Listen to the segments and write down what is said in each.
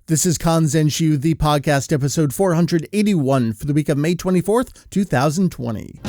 This is Kanzenshuu, the podcast, episode 481 for the week of May 24th, 2020.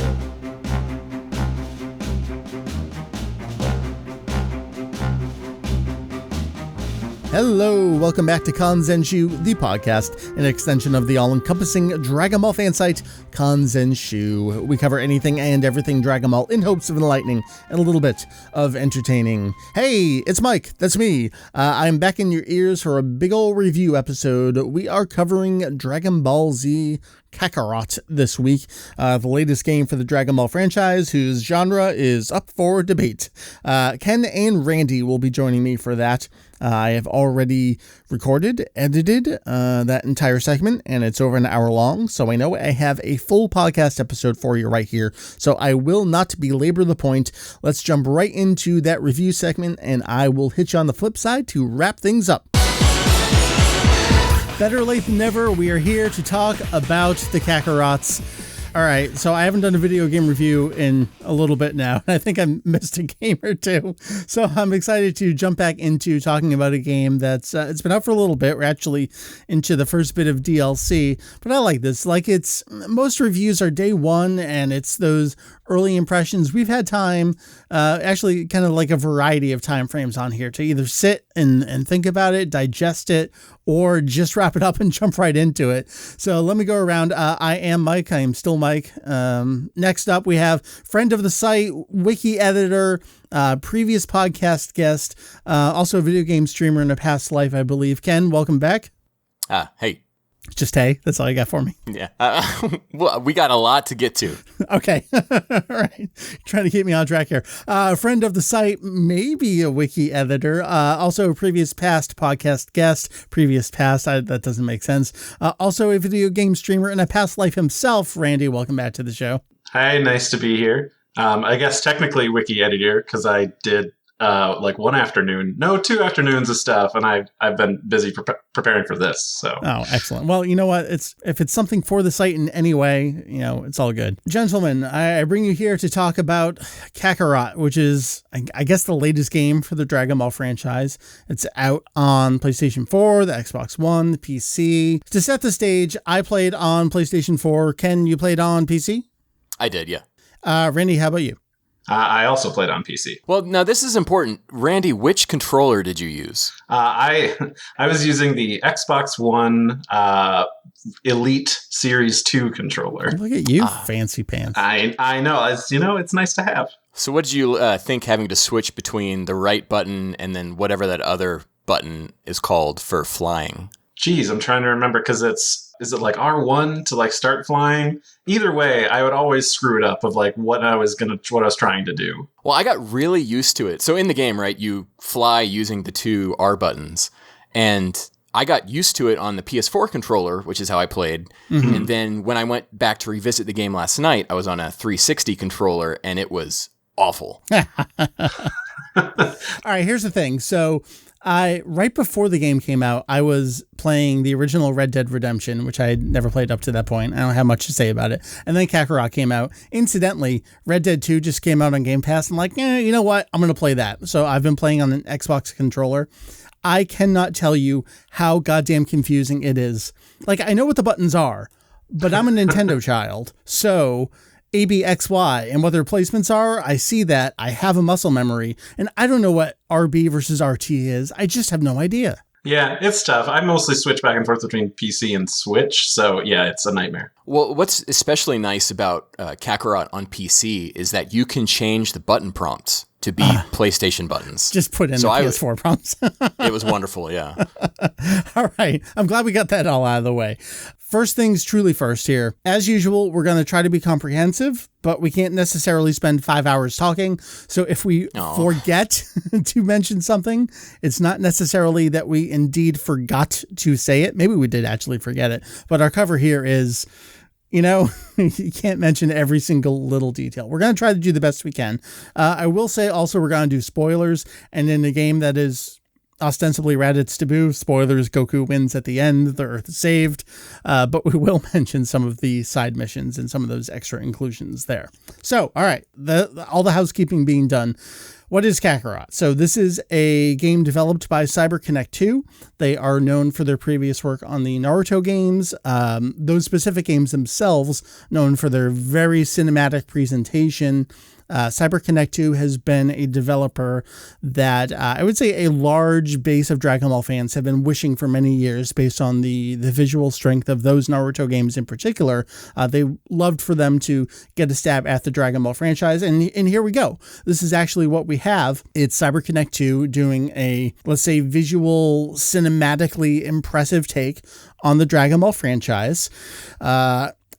Hello, welcome back to Kanzenshuu, the podcast, an extension of the all-encompassing Dragon Ball fan site, Kanzenshuu. We cover anything and everything Dragon Ball in hopes of enlightening and a little bit of entertaining. Hey, it's Mike, that's me. I'm back in your ears for a big ol' review episode. We are covering Dragon Ball Z Kakarot this week, the latest game for the Dragon Ball franchise, whose genre is up for debate. Ken and Randy will be joining me for that. I have already recorded, edited that entire segment, and it's over an hour long, so I know I have a full podcast episode for you right here, so I will not belabor the point. Let's jump right into that review segment, and I will hit you on the flip side to wrap things up. Better late than never, we are here to talk about the Kakarots. All right, so I haven't done a video game review in a little bit now, and I think I missed a game or two. So I'm excited to jump back into talking about a game that's it's been out for a little bit. We're actually into the first bit of DLC, but I like this. Like, it's most reviews are day one, and it's those early impressions. We've had time, actually kind of like a variety of time frames on here to either sit and think about it, digest it, or just wrap it up and jump right into it. So let me go around. I am Mike. I am still Mike. Next up, we have friend of the site, wiki editor, previous podcast guest, also a video game streamer in a past life, I believe. Ken, welcome back. Hey. Just hey, that's all you got for me. Yeah. Well, we got a lot to get to. Okay. All right. Trying to keep me on track here. Friend of the site, maybe a wiki editor, also a previous past podcast guest, that doesn't make sense. Also a video game streamer in a past life himself. Randy, welcome back to the show. Hi, nice to be here. I guess technically wiki editor, because I did two afternoons of stuff, and I've been busy preparing for this. So. Oh, excellent. Well, you know what? If it's something for the site in any way, it's all good. Gentlemen, I bring you here to talk about Kakarot, which is, I guess, the latest game for the Dragon Ball franchise. It's out on PlayStation 4, the Xbox One, the PC. To set the stage, I played on PlayStation 4. Ken, you played on PC? I did, yeah. Randy, how about you? I also played on PC. Well, now this is important. Randy, which controller did you use? I was using the Xbox One Elite Series 2 controller. Look at you, fancy pants. I know. It's nice to have. So what did you think having to switch between the right button and then whatever that other button is called for flying? Geez, I'm trying to remember, because is it like R1 to like start flying? Either way, I would always screw it up of like what I was trying to do. Well, I got really used to it. So in the game, right, you fly using the two R buttons, and I got used to it on the PS4 controller, which is how I played. Mm-hmm. And then when I went back to revisit the game last night, I was on a 360 controller, and it was awful. All right, here's the thing. So right before the game came out, I was playing the original Red Dead Redemption, which I had never played up to that point. I don't have much to say about it. And then Kakarot came out. Incidentally, Red Dead 2 just came out on Game Pass. I'm like, you know what? I'm going to play that. So I've been playing on an Xbox controller. I cannot tell you how goddamn confusing it is. Like, I know what the buttons are, but I'm a Nintendo child. So A, B, X, Y, and what their placements are, I see that, I have a muscle memory, and I don't know what RB versus RT is. I just have no idea. Yeah, it's tough. I mostly switch back and forth between PC and Switch, so yeah, it's a nightmare. Well, what's especially nice about Kakarot on PC is that you can change the button prompts to be PlayStation buttons. Just put in the PS4 prompts. It was wonderful, yeah. All right, I'm glad we got that all out of the way. First things truly first here. As usual, we're going to try to be comprehensive, but we can't necessarily spend 5 hours talking. So if we forget to mention something, it's not necessarily that we indeed forgot to say it. Maybe we did actually forget it. But our cover here is, you can't mention every single little detail. We're going to try to do the best we can. I will say also we're going to do spoilers. And in a game that is ostensibly Raditz Taboo, spoilers, Goku wins at the end, the Earth is saved, but we will mention some of the side missions and some of those extra inclusions there. So, all right, all the housekeeping being done. What is Kakarot? So this is a game developed by CyberConnect 2. They are known for their previous work on the Naruto games. Those specific games themselves, known for their very cinematic presentation. CyberConnect 2 has been a developer that I would say a large base of Dragon Ball fans have been wishing for many years based on the visual strength of those Naruto games in particular. They loved for them to get a stab at the Dragon Ball franchise, and here we go. This is actually what we have. It's CyberConnect 2 doing a, let's say, visual, cinematically impressive take on the Dragon Ball franchise.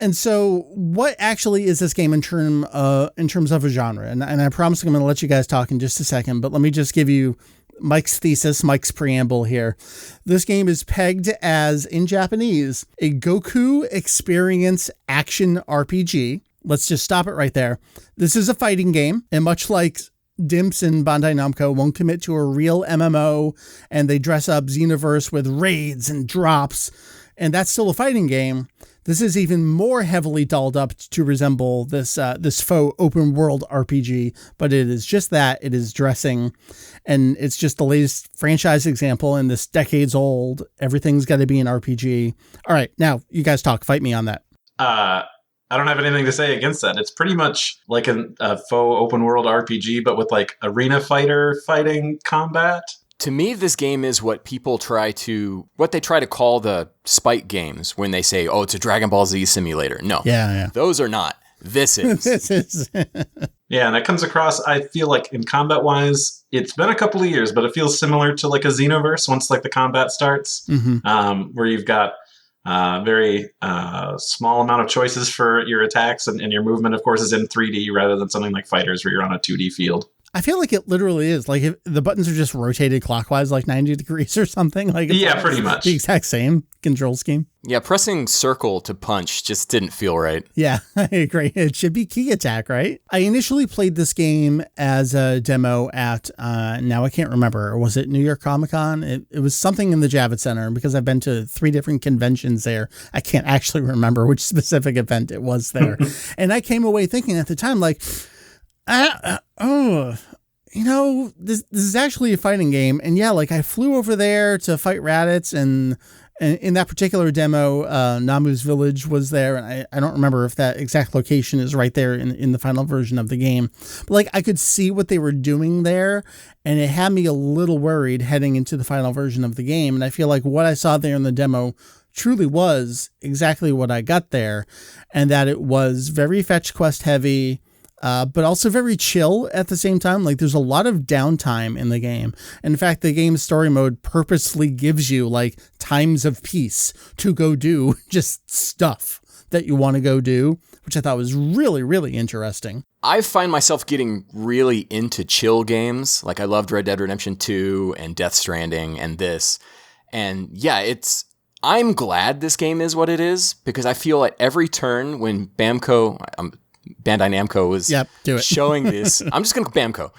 And so what actually is this game in terms of a genre? And I promise I'm going to let you guys talk in just a second, but let me just give you Mike's thesis, Mike's preamble here. This game is pegged as, in Japanese, a Goku Experience action RPG. Let's just stop it right there. This is a fighting game, and much like Dimps and Bandai Namco won't commit to a real MMO, and they dress up Xenoverse with raids and drops, and that's still a fighting game. This is even more heavily dolled up to resemble this faux open world RPG, but it is just that. It is dressing, and it's just the latest franchise example in this decades old. Everything's got to be an RPG. All right, now you guys talk. Fight me on that. I don't have anything to say against that. It's pretty much like a faux open world RPG, but with like arena fighting combat. To me, this game is what they try to call the Spike games when they say, oh, it's a Dragon Ball Z simulator. No. Yeah. Those are not. This is. This is. Yeah, and it comes across, I feel like in combat-wise, it's been a couple of years, but it feels similar to like a Xenoverse once like the combat starts, where you've got very small amount of choices for your attacks, and your movement, of course, is in 3D rather than something like Fighters where you're on a 2D field. I feel like it literally is. Like if the buttons are just rotated clockwise, like 90 degrees or something. Like yeah, pretty much. The exact same control scheme. Yeah, pressing circle to punch just didn't feel right. Yeah, I agree. It should be key attack, right? I initially played this game as a demo at, now I can't remember, was it New York Comic Con? It was something in the Javits Center, because I've been to 3 different conventions there. I can't actually remember which specific event it was there. And I came away thinking at the time, like, this is actually a fighting game. And yeah, like I flew over there to fight Raditz, and in that particular demo, Namu's village was there. And I don't remember if that exact location is right there in the final version of the game. But like I could see what they were doing there, and it had me a little worried heading into the final version of the game. And I feel like what I saw there in the demo truly was exactly what I got there, and that it was very fetch quest heavy, but also very chill at the same time. Like there's a lot of downtime in the game. In fact, the game's story mode purposely gives you like times of peace to go do just stuff that you want to go do, which I thought was really, really interesting. I find myself getting really into chill games. Like I loved Red Dead Redemption 2 and Death Stranding and this. And yeah, I'm glad this game is what it is, because I feel at every turn when Bandai Namco was showing this. I'm just going to go Bamco.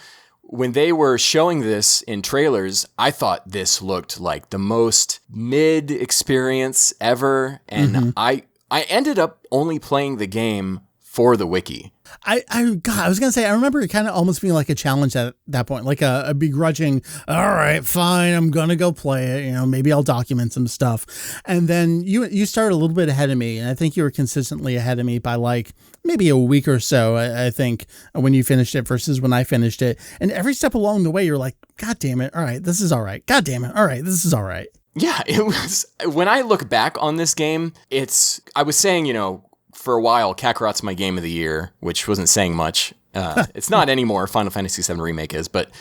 When they were showing this in trailers, I thought this looked like the most mid experience ever. And I ended up only playing the game for the wiki. I was going to say, I remember it kind of almost being like a challenge at that point, like a begrudging, all right, fine, I'm going to go play it. Maybe I'll document some stuff. And then you started a little bit ahead of me. And I think you were consistently ahead of me by like maybe a week or so, I think, when you finished it versus when I finished it. And every step along the way, you're like, God damn it. All right, this is all right. God damn it. All right, this is all right. Yeah, it was. When I look back on this game, I was saying, for a while, Kakarot's my game of the year, which wasn't saying much. It's not anymore. Final Fantasy VII Remake is, but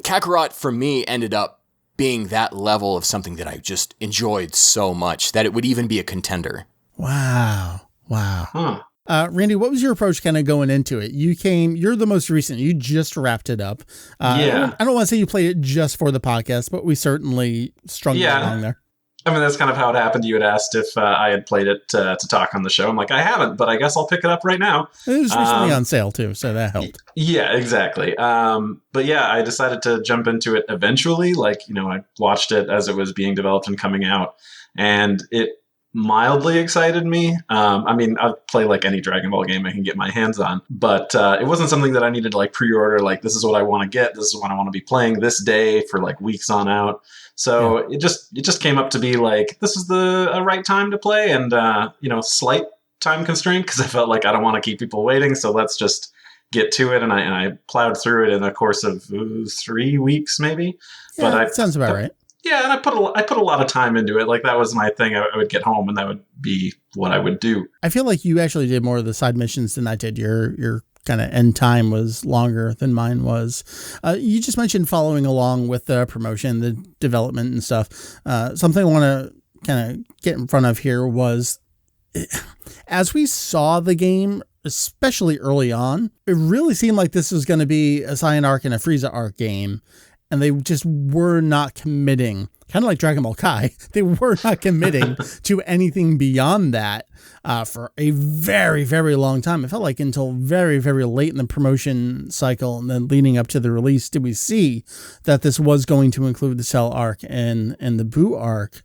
Kakarot for me ended up being that level of something that I just enjoyed so much that it would even be a contender. Wow. Huh. Randy, what was your approach kind of going into it? You're the most recent. You just wrapped it up. Yeah. I don't want to say you played it just for the podcast, but we certainly strung it along there. I mean, that's kind of how it happened. You had asked if I had played it to talk on the show. I'm like, I haven't, but I guess I'll pick it up right now. It was recently on sale too, so that helped. Yeah, exactly. But yeah, I decided to jump into it eventually. Like, I watched it as it was being developed and coming out, and it mildly excited me. I mean, I'll play like any Dragon Ball game I can get my hands on, but it wasn't something that I needed to like pre-order. Like, this is what I want to get. This is what I want to be playing this day for like weeks on out. So it just came up to be like, this is the right time to play, and slight time constraint because I felt like I don't want to keep people waiting. So let's just get to it, and I plowed through it in the course of 3 weeks, maybe. Yeah, but that sounds about right. Yeah, and I put a lot of time into it. Like, that was my thing. I would get home, and that would be what I would do. I feel like you actually did more of the side missions than I did. Your kind of end time was longer than mine was. You just mentioned following along with the promotion, the development and stuff. Something I want to kind of get in front of here was, as we saw the game, especially early on, it really seemed like this was going to be a Saiyan arc and a Frieza arc game. And they just were not committing, kind of like Dragon Ball Kai. They were not committing to anything beyond that for a very, very long time. It felt like until very, very late in the promotion cycle and then leading up to the release did we see that this was going to include the Cell arc and the Buu arc.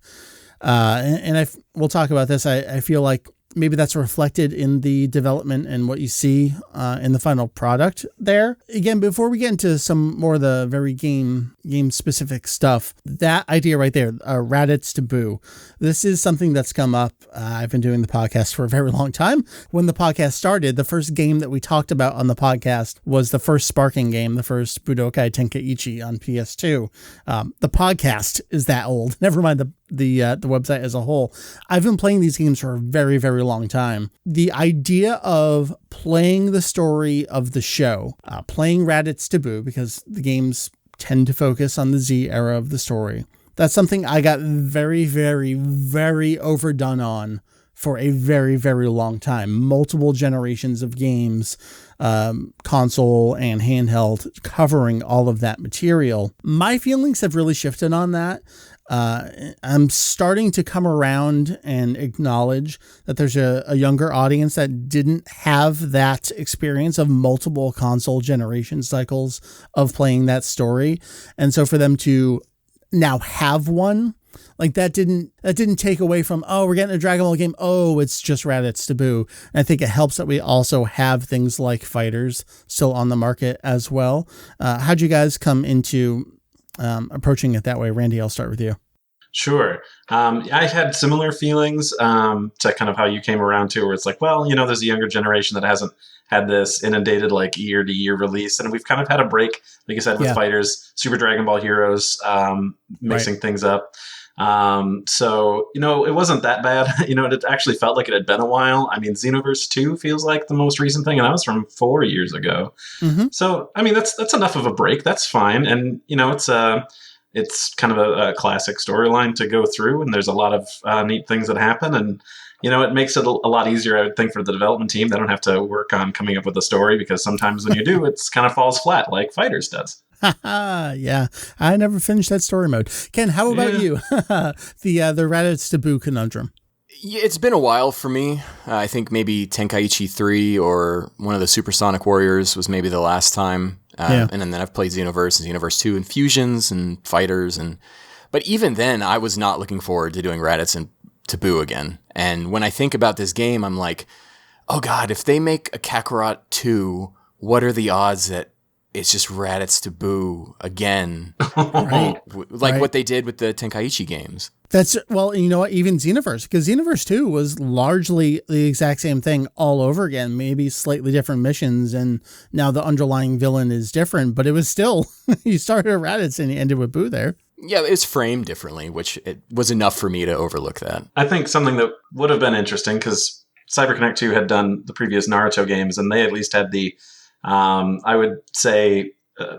We'll talk about this. I feel like maybe that's reflected in the development and what you see in the final product there. Again, before we get into some more of the very game specific stuff, that idea right there, Raditz to Buu, this is something that's come up. I've been doing the podcast for a very long time. When the podcast started, the first game that we talked about on the podcast was the first Sparking game, the first Budokai Tenkaichi on PS2. The podcast is that old. Never mind the website as a whole. I've been playing these games for a very, very long time. The idea of playing the story of the show, playing Raditz to Buu, because the games tend to focus on the Z era of the story. That's something I got very, very, very overdone on for a very, very long time. Multiple generations of games, console and handheld, covering all of that material. My feelings have really shifted on that. I'm starting to come around and acknowledge that there's a younger audience that didn't have that experience of multiple console generation cycles of playing that story. And so for them to now have one, like that didn't take away from, oh, we're getting a Dragon Ball game. Oh, it's just Raditz to Buu. And I think it helps that we also have things like Fighters still on the market as well. How'd you guys come into approaching it that way? Randy, I'll start with you. Sure. I had similar feelings to kind of how you came around to, where it's like, well, there's a younger generation that hasn't had this inundated like year to year release. And we've kind of had a break, like you said, with Fighters, Super Dragon Ball Heroes, mixing things up. So, it wasn't that bad. It actually felt like it had been a while. I mean, Xenoverse 2 feels like the most recent thing, and that was from 4 years ago. Mm-hmm. So, I mean, that's enough of a break. That's fine. And, it's kind of a classic storyline to go through, and there's a lot of neat things that happen. And, it makes it a lot easier, I would think, for the development team. They don't have to work on coming up with a story, because sometimes when you do, it's kind of falls flat like Fighters does. Yeah, I never finished that story mode. Ken, how about you? The Raditz to Buu conundrum. Yeah, it's been a while for me. I think maybe Tenkaichi 3 or one of the Supersonic Warriors was maybe the last time. And then I've played Xenoverse and Xenoverse 2 and Fusions and Fighters. But even then, I was not looking forward to doing Raditz and to Buu again. And when I think about this game, I'm like, oh God, if they make a Kakarot 2, what are the odds that it's just Raditz to Buu again? Right? Like what they did with the Tenkaichi games. That's, well, you know what, even Xenoverse, because Xenoverse 2 was largely the exact same thing all over again, maybe slightly different missions, and now the underlying villain is different, but it was still, you started at Raditz and you ended with Buu there. Yeah, it's framed differently, which it was enough for me to overlook that. I think something that would have been interesting, because CyberConnect 2 had done the previous Naruto games, and they at least had the, I would say,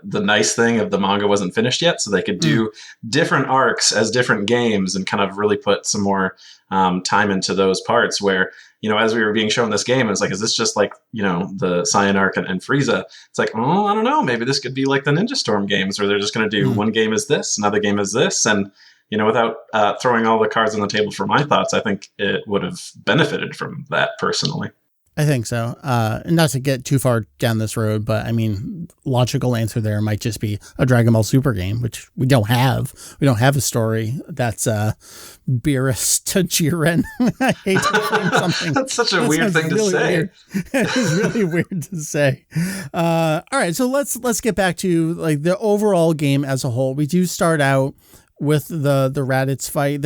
the nice thing of the manga wasn't finished yet, so they could do different arcs as different games and kind of really put some more time into those parts where, as we were being shown this game, it's like, is this just like, the Saiyan arc and Frieza? It's like, oh, I don't know. Maybe this could be like the Ninja Storm games where they're just going to do one game is this, another game is this. And, without throwing all the cards on the table for my thoughts, I think it would have benefited from that personally. I think so. Not to get too far down this road, but I mean, logical answer there might just be a Dragon Ball Super game, which we don't have. We don't have a story that's Beerus to Jiren. I hate to claim something. That's such a weird thing to say. It's really weird to say. All right, so let's get back to like the overall game as a whole. We do start out with the Raditz fight.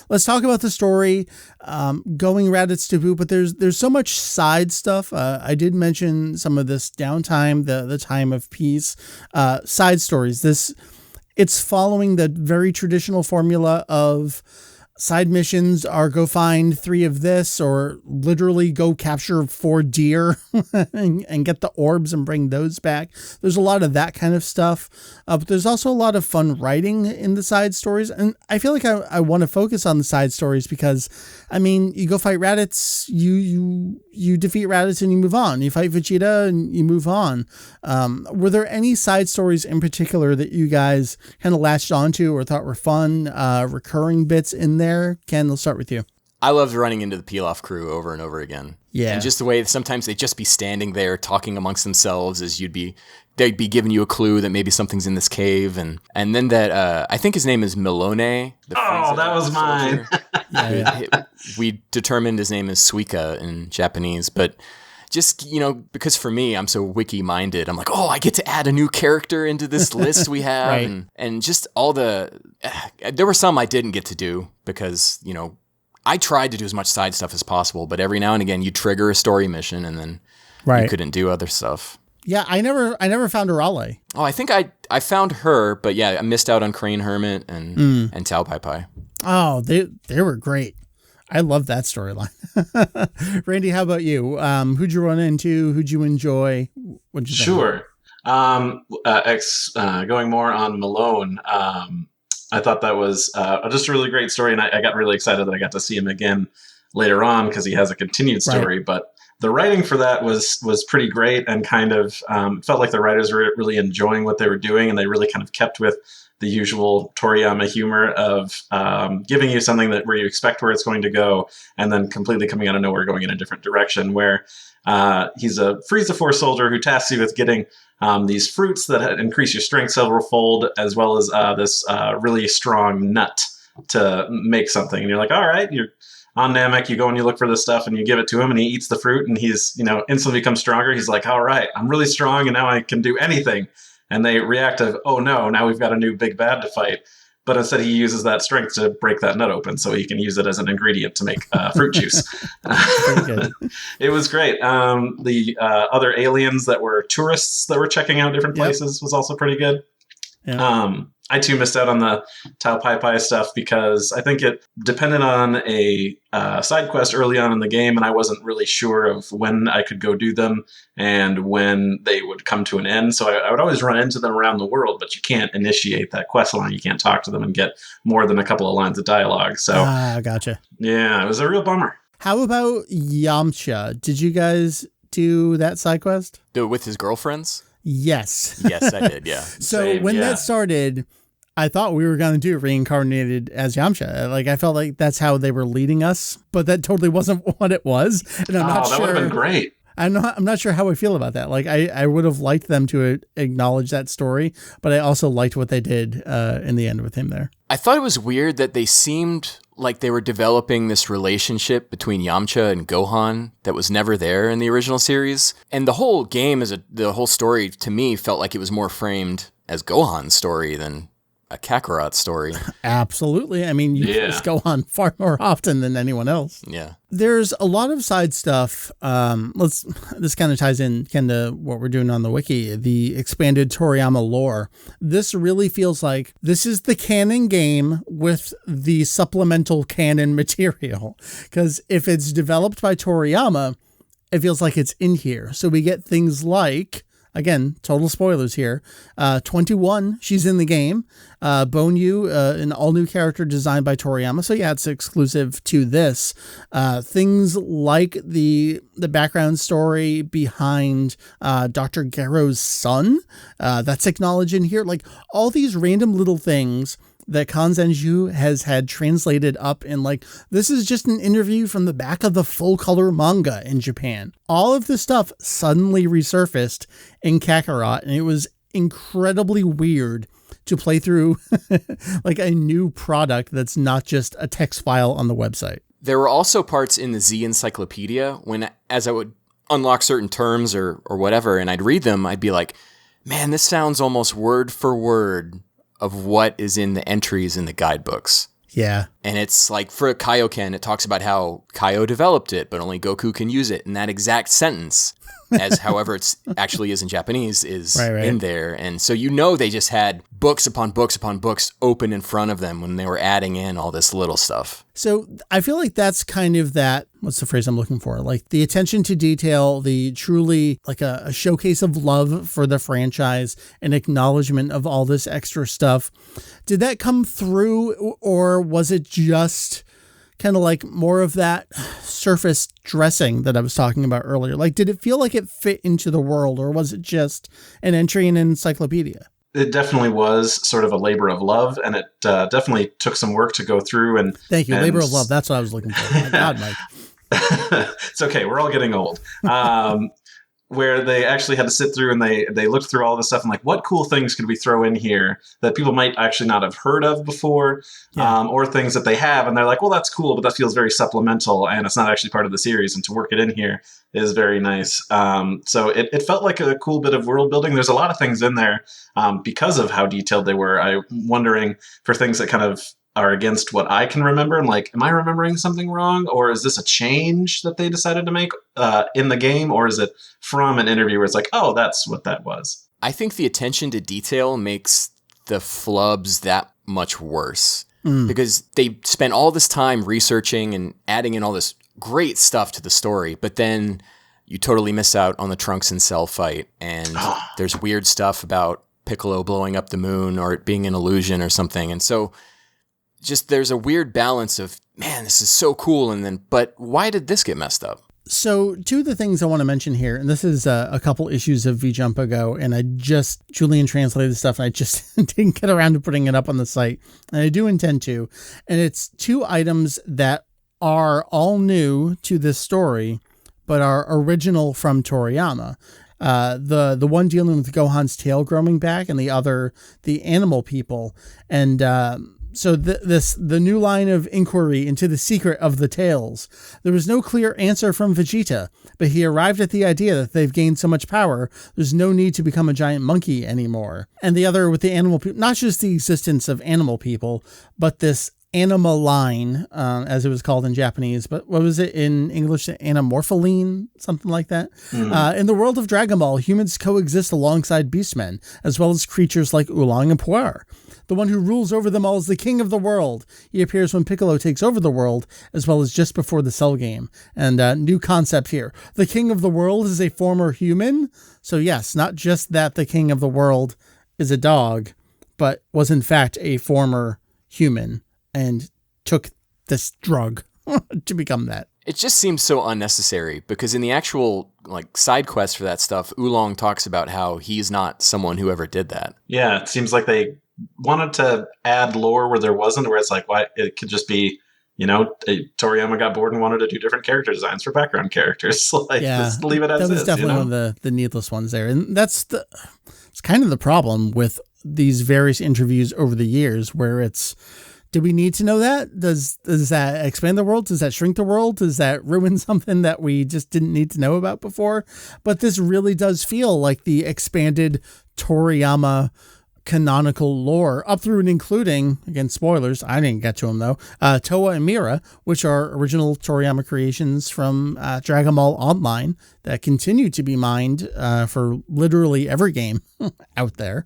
Let's talk about the story, going Raditz to boot, but there's so much side stuff. I did mention some of this downtime, the time of peace, side stories. It's following the very traditional formula of side missions are go find 3 of this, or literally go capture 4 deer and get the orbs and bring those back. There's a lot of that kind of stuff. But there's also a lot of fun writing in the side stories. And I feel like I want to focus on the side stories because, I mean, you go fight Raditz, you defeat Raditz and you move on. You fight Vegeta and you move on. Were there any side stories in particular that you guys kind of latched onto or thought were fun, recurring bits in there? Ken, let's start with you. I loved running into the Pilaf crew over and over again. Yeah. And just the way sometimes they'd just be standing there talking amongst themselves as they'd be giving you a clue that maybe something's in this cave. And then that, I think his name is Milone. That was mine. We determined his name is Suika in Japanese, but just, because for me, I'm so wiki-minded, I'm like, I get to add a new character into this list we have. Right. And just there were some I didn't get to do because, I tried to do as much side stuff as possible, but every now and again you trigger a story mission and then you couldn't do other stuff. Yeah, I never found Arale. Oh, I think I found her, but yeah, I missed out on Crane Hermit and Tao Pai Pai. Oh, they were great. I love that storyline. Randy, how about you? Who'd you run into? Who'd you enjoy? What'd you think? Sure. Going more on Malone, I thought that was just a really great story, and I got really excited that I got to see him again later on because he has a continued story. Right. But the writing for that was pretty great, and kind of felt like the writers were really enjoying what they were doing, and they really kind of kept with the usual Toriyama humor of giving you something where you expect where it's going to go, and then completely coming out of nowhere going in a different direction, where he's a Frieza Force soldier who tasks you with getting these fruits that increase your strength several-fold, as well as this really strong nut to make something. And you're like, all right, you're on Namek, you go and you look for this stuff, and you give it to him, and he eats the fruit, and he's, instantly becomes stronger. He's like, all right, I'm really strong, and now I can do anything. And they react to, oh no, now we've got a new big bad to fight. But instead he uses that strength to break that nut open so he can use it as an ingredient to make fruit juice. It was great. The other aliens that were tourists that were checking out different places was also pretty good. Yeah. I too missed out on the Tao Pai Pai stuff because I think it depended on a side quest early on in the game, and I wasn't really sure of when I could go do them and when they would come to an end. So I would always run into them around the world, but you can't initiate that quest line. You can't talk to them and get more than a couple of lines of dialogue. So gotcha. Yeah, it was a real bummer. How about Yamcha? Did you guys do that side quest? Do it with his girlfriends? Yes. Yes, I did, yeah. So when that started, I thought we were going to do reincarnated as Yamcha. Like, I felt like that's how they were leading us, but that totally wasn't what it was. And I'm not sure. That would have been great. I'm not sure how I feel about that. Like, I would have liked them to acknowledge that story, but I also liked what they did in the end with him there. I thought it was weird that they seemed like they were developing this relationship between Yamcha and Gohan that was never there in the original series. And the whole game, the whole story, to me, felt like it was more framed as Gohan's story than a Kakarot story. Absolutely. I mean, you just go on far more often than anyone else. Yeah. There's a lot of side stuff. This kind of ties in to what we're doing on the wiki, the expanded Toriyama lore. This really feels like this is the canon game with the supplemental canon material. Because if it's developed by Toriyama, it feels like it's in here. So we get things like, again, total spoilers here. 21, she's in the game. Bonyu, an all-new character designed by Toriyama. So yeah, it's exclusive to this. Things like the background story behind Dr. Gero's son. That's acknowledged in here. Like, all these random little things that Kanzenshuu has had translated up in like, this is just an interview from the back of the full color manga in Japan. All of this stuff suddenly resurfaced in Kakarot, and it was incredibly weird to play through like a new product that's not just a text file on the website. There were also parts in the Z Encyclopedia when, as I would unlock certain terms or whatever, and I'd read them, I'd be like, man, this sounds almost word for word of what is in the entries in the guidebooks. Yeah. And it's like for Kaioken, it talks about how Kaio developed it, but only Goku can use it. And that exact sentence, as however it's actually is in Japanese, is right. in there. And so they just had books upon books upon books open in front of them when they were adding in all this little stuff. So I feel like that's kind of that, what's the phrase I'm looking for? Like the attention to detail, the truly like a showcase of love for the franchise and acknowledgement of all this extra stuff. Did that come through, or was it just kind of like more of that surface dressing that I was talking about earlier? Like, did it feel like it fit into the world, or was it just an entry in an encyclopedia? It definitely was sort of a labor of love, and it definitely took some work to go through. And thank you, labor of love. That's what I was looking for. My God, Mike. It's okay. We're all getting old. Where they actually had to sit through and they looked through all this stuff and like, what cool things could we throw in here that people might actually not have heard of before, or things that they have, and they're like, well, that's cool, but that feels very supplemental and it's not actually part of the series, and to work it in here is very nice. So it felt like a cool bit of world building. There's a lot of things in there because of how detailed they were. I'm wondering for things that kind of are against what I can remember. I'm like, am I remembering something wrong? Or is this a change that they decided to make in the game? Or is it from an interview where it's like, oh, that's what that was? I think the attention to detail makes the flubs that much worse because they spent all this time researching and adding in all this great stuff to the story, but then you totally miss out on the Trunks and Cell fight, and there's weird stuff about Piccolo blowing up the moon or it being an illusion or something. And so just there's a weird balance of, man, this is so cool, and then, but why did this get messed up? So two of the things I want to mention here, and this is a couple issues of V-Jump ago, and Julian translated the stuff, and I just didn't get around to putting it up on the site, and I do intend to. And it's two items that are all new to this story, but are original from Toriyama. The one dealing with Gohan's tail growing back, and the other, the animal people. And so the new line of inquiry into the secret of the tails. There was no clear answer from Vegeta, but he arrived at the idea that they've gained so much power, there's no need to become a giant monkey anymore. And the other with the animal people, not just the existence of animal people, but this anima line, as it was called in Japanese, but what was it in English? Anamorpholine, something like that. In the world of Dragon Ball, humans coexist alongside beastmen, as well as creatures like Oolong and Puar. The one who rules over them all is the king of the world. He appears when Piccolo takes over the world, as well as just before the Cell game. And new concept here. The king of the world is a former human. So yes, not just that the king of the world is a dog, but was in fact a former human and took this drug to become that. It just seems so unnecessary because in the actual like side quest for that stuff, Oolong talks about how he's not someone who ever did that. Yeah, it seems like they wanted to add lore where there wasn't, where it's like, why it could just be, Toriyama got bored and wanted to do different character designs for background characters. Just leave it as is. That was definitely one of the needless ones there. And it's kind of the problem with these various interviews over the years where it's, do we need to know that? Does that expand the world? Does that shrink the world? Does that ruin something that we just didn't need to know about before? But this really does feel like the expanded Toriyama canonical lore, up through and including, again, spoilers, I didn't get to them though, Toa and Mira, which are original Toriyama creations from Dragon Ball Online that continue to be mined for literally every game out there.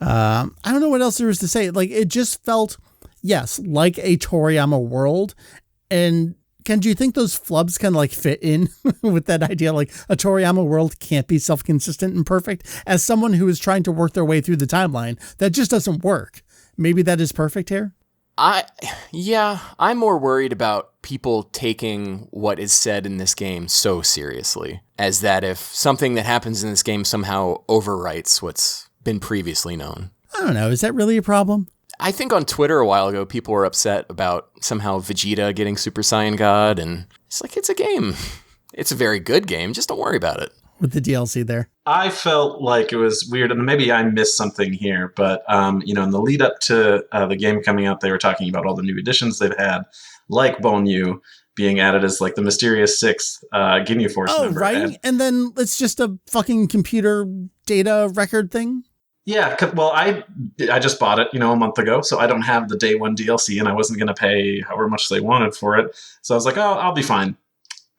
I don't know what else there is to say. Like, it just felt, yes, like a Toriyama world. And Ken, do you think those flubs kind of like fit in with that idea? Like a Toriyama world can't be self-consistent and perfect. As someone who is trying to work their way through the timeline, that just doesn't work. Maybe that is perfect here. I'm more worried about people taking what is said in this game so seriously, as that if something that happens in this game somehow overwrites what's been previously known. I don't know. Is that really a problem? I think on Twitter a while ago, people were upset about somehow Vegeta getting Super Saiyan God, and it's like, it's a game. It's a very good game. Just don't worry about it. With the DLC there. I felt like it was weird, and maybe I missed something here, but in the lead up to the game coming out, they were talking about all the new additions they've had, like Bonyu being added as like the mysterious sixth Ginyu Force member. Right? And then it's just a fucking computer data record thing? Yeah, well, I just bought it, a month ago, so I don't have the day one DLC, and I wasn't going to pay however much they wanted for it. So I was like, oh, I'll be fine.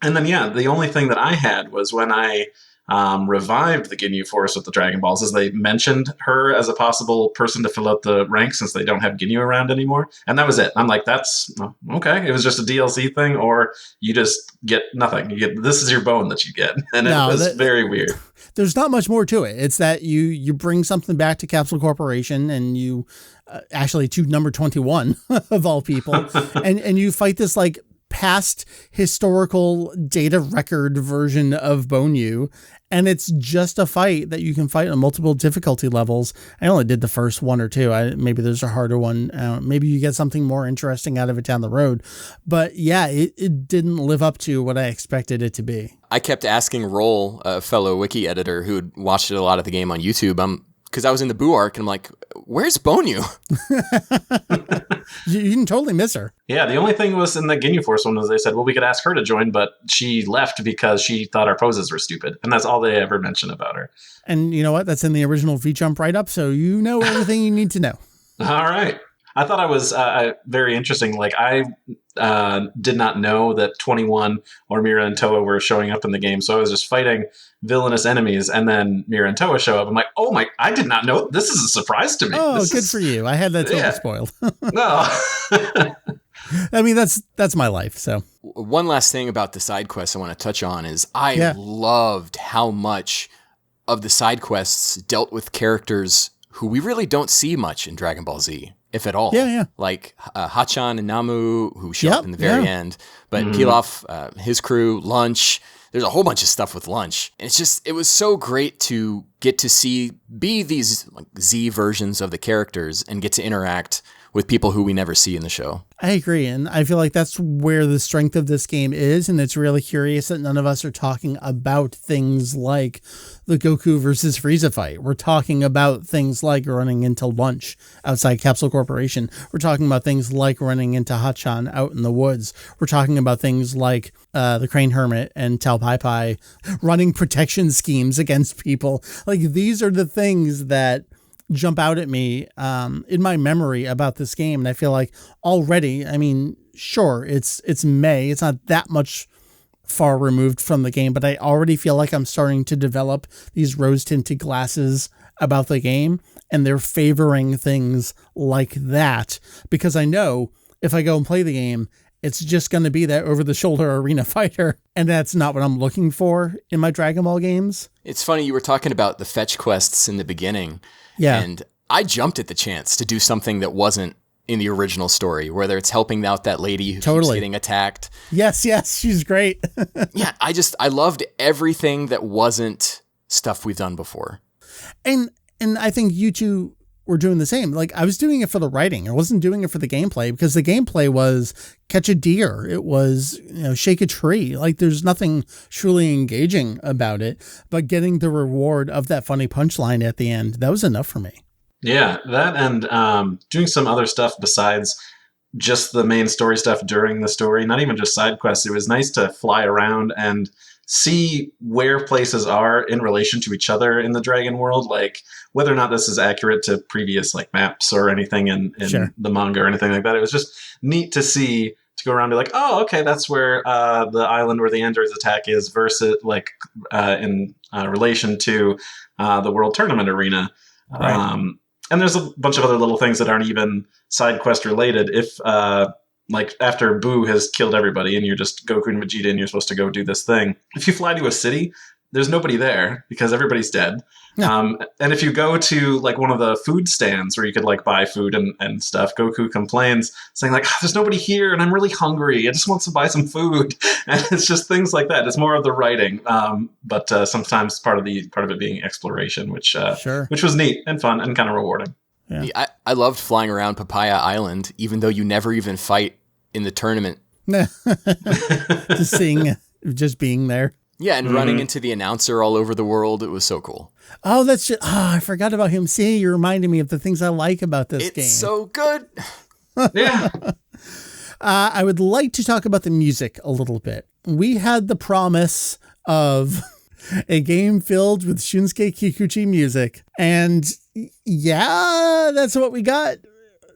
And then, the only thing that I had was when I revived the Ginyu Force with the Dragon Balls, is they mentioned her as a possible person to fill out the rank since they don't have Ginyu around anymore. And that was it. I'm like, that's okay. It was just a DLC thing, or you just get nothing. This is your bone that you get. And it was very weird. There's not much more to it. It's that you bring something back to Capsule Corporation, and you actually to number 21 of all people, and you fight this like past historical data record version of Bonyu, and it's just a fight that you can fight on multiple difficulty levels. I only did the first one or two. Maybe there's a harder one. Maybe you get something more interesting out of it down the road. But yeah, it didn't live up to what I expected it to be. I kept asking Roll, a fellow wiki editor who had watched a lot of the game on YouTube, because I was in the Boo arc, and I'm like, where's Bonyu? You can totally miss her. Yeah, the only thing was in the Ginyu Force one was they said, well, we could ask her to join, but she left because she thought our poses were stupid. And that's all they ever mention about her. And you know what? That's in the original V-Jump write-up, so you know everything you need to know. All right. I thought I was very interesting. Like, I did not know that 21 or Mira and Toa were showing up in the game, so I was just fighting villainous enemies, and then Mira and Toa show up. I'm like, oh my, I did not know. This is a surprise to me. Oh, good for you. I had that totally spoiled. No. I mean, that's my life, so. One last thing about the side quests I want to touch on is I loved how much of the side quests dealt with characters who we really don't see much in Dragon Ball Z, if at all. Yeah. Like Hachan and Namu, who show up in the very end. But Pilaf, his crew, Lunch, there's a whole bunch of stuff with Lunch. And it was so great to get to be these like, Z versions of the characters and get to interact with people who we never see in the show. I agree. And I feel like that's where the strength of this game is. And it's really curious that none of us are talking about things like the Goku versus Frieza fight. We're talking about things like running into Lunch outside Capsule Corporation. We're talking about things like running into Hachan out in the woods. We're talking about things like the Crane Hermit and Tao Pai Pai running protection schemes against people. Like, these are the things that jump out at me in my memory about this game. And I feel like already, I mean, sure, it's May. It's not that much far removed from the game, but I already feel like I'm starting to develop these rose-tinted glasses about the game, and they're favoring things like that because I know if I go and play the game, it's just going to be that over-the-shoulder arena fighter, and that's not what I'm looking for in my Dragon Ball games. It's funny, you were talking about the fetch quests in the beginning. Yeah. And I jumped at the chance to do something that wasn't in the original story, whether it's helping out that lady who keeps getting attacked. Yes, she's great. Yeah, I loved everything that wasn't stuff we've done before. And I think you two were doing the same. Like, I was doing it for the writing. I wasn't doing it for the gameplay, because the gameplay was catch a deer. It was, shake a tree. Like, there's nothing truly engaging about it, but getting the reward of that funny punchline at the end, that was enough for me. Yeah, that and doing some other stuff besides just the main story stuff during the story, not even just side quests. It was nice to fly around and see where places are in relation to each other in the Dragon world, like whether or not this is accurate to previous like maps or anything in the manga or anything like that. It was just neat to see, to go around and be like, oh, okay, that's where the island where the Android's attack is versus like in relation to the World Tournament arena. Right. And there's a bunch of other little things that aren't even side quest related. If like after Boo has killed everybody and you're just Goku and Vegeta and you're supposed to go do this thing, if you fly to a city, there's nobody there because everybody's dead. Yeah. And if you go to like one of the food stands where you could like buy food and stuff, Goku complains saying like, there's nobody here and I'm really hungry. I just want to buy some food. And it's just things like that. It's more of the writing. But sometimes part of it being exploration, which was neat and fun and kind of rewarding. Yeah. I loved flying around Papaya Island, even though you never even fight in the tournament. Just being there. Yeah, and running into the announcer all over the world. It was so cool. Oh, I forgot about him. See, you reminded me of the things I like about this game. It's so good. Yeah. I would like to talk about the music a little bit. We had the promise of a game filled with Shunsuke Kikuchi music. And yeah, that's what we got.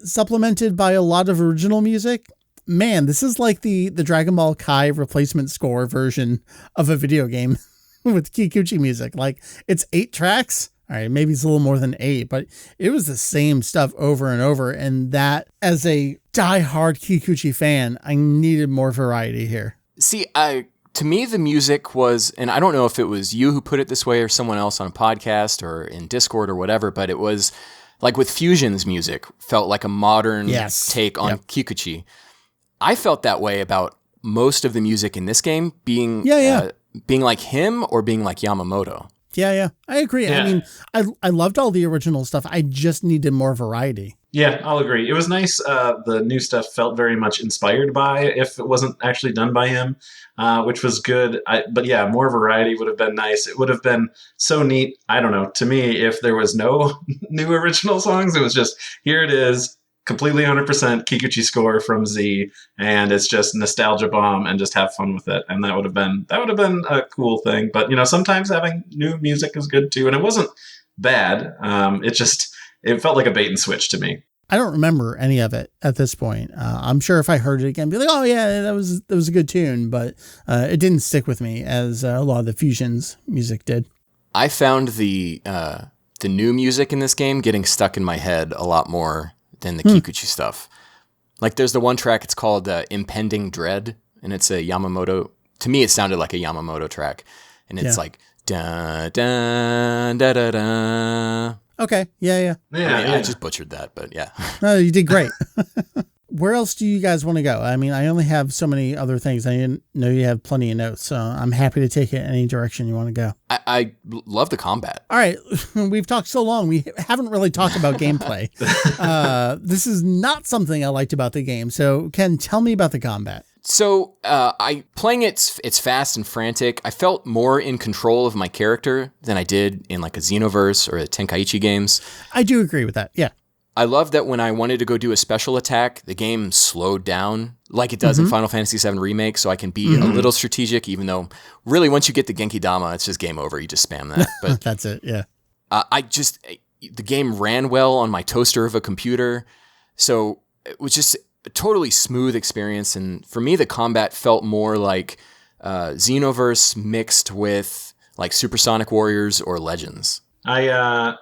Supplemented by a lot of original music. Man, this is like the Dragon Ball Kai replacement score version of a video game with Kikuchi music. Like, it's 8 tracks. All right, maybe it's a little more than 8, but it was the same stuff over and over. And that, as a diehard Kikuchi fan, I needed more variety here. See, to me, the music was, and I don't know if it was you who put it this way or someone else on a podcast or in Discord or whatever, but it was like with Fusion's music, felt like a modern take on Kikuchi. I felt that way about most of the music in this game being like him or being like Yamamoto. Yeah, I agree. Yeah. I mean, I loved all the original stuff. I just needed more variety. Yeah, I'll agree. It was nice. The new stuff felt very much inspired by, if it wasn't actually done by him, which was good. But yeah, more variety would have been nice. It would have been so neat. I don't know. To me, if there was no new original songs, it was just, here it is, completely 100% Kikuchi score from Z, and it's just nostalgia bomb, and just have fun with it. And that would have been a cool thing. But sometimes having new music is good too, and it wasn't bad. It felt like a bait and switch to me. I don't remember any of it at this point. I'm sure if I heard it again, I'd be like, oh yeah, that was a good tune, but it didn't stick with me as a lot of the Fusion's music did. I found the new music in this game getting stuck in my head a lot more than the Kikuchi stuff. Like, there's the one track, it's called Impending Dread, and it's a Yamamoto. To me, it sounded like a Yamamoto track, and it's like da da da da da. Okay, yeah. I just butchered that, but yeah. No, you did great. Where else do you guys want to go? I mean, I only have so many other things. I know you have plenty of notes, so I'm happy to take it any direction you want to go. I love the combat. All right. We've talked so long. We haven't really talked about gameplay. This is not something I liked about the game. So, Ken, tell me about the combat. So, playing it's fast and frantic. I felt more in control of my character than I did in like a Xenoverse or a Tenkaichi games. I do agree with that. Yeah. I love that when I wanted to go do a special attack, the game slowed down like it does in Final Fantasy VII Remake, so I can be a little strategic, even though really once you get the Genki Dama, it's just game over. You just spam that. But that's it, yeah. The game ran well on my toaster of a computer, so it was just a totally smooth experience. And for me, the combat felt more like Xenoverse mixed with like Supersonic Warriors or Legends. I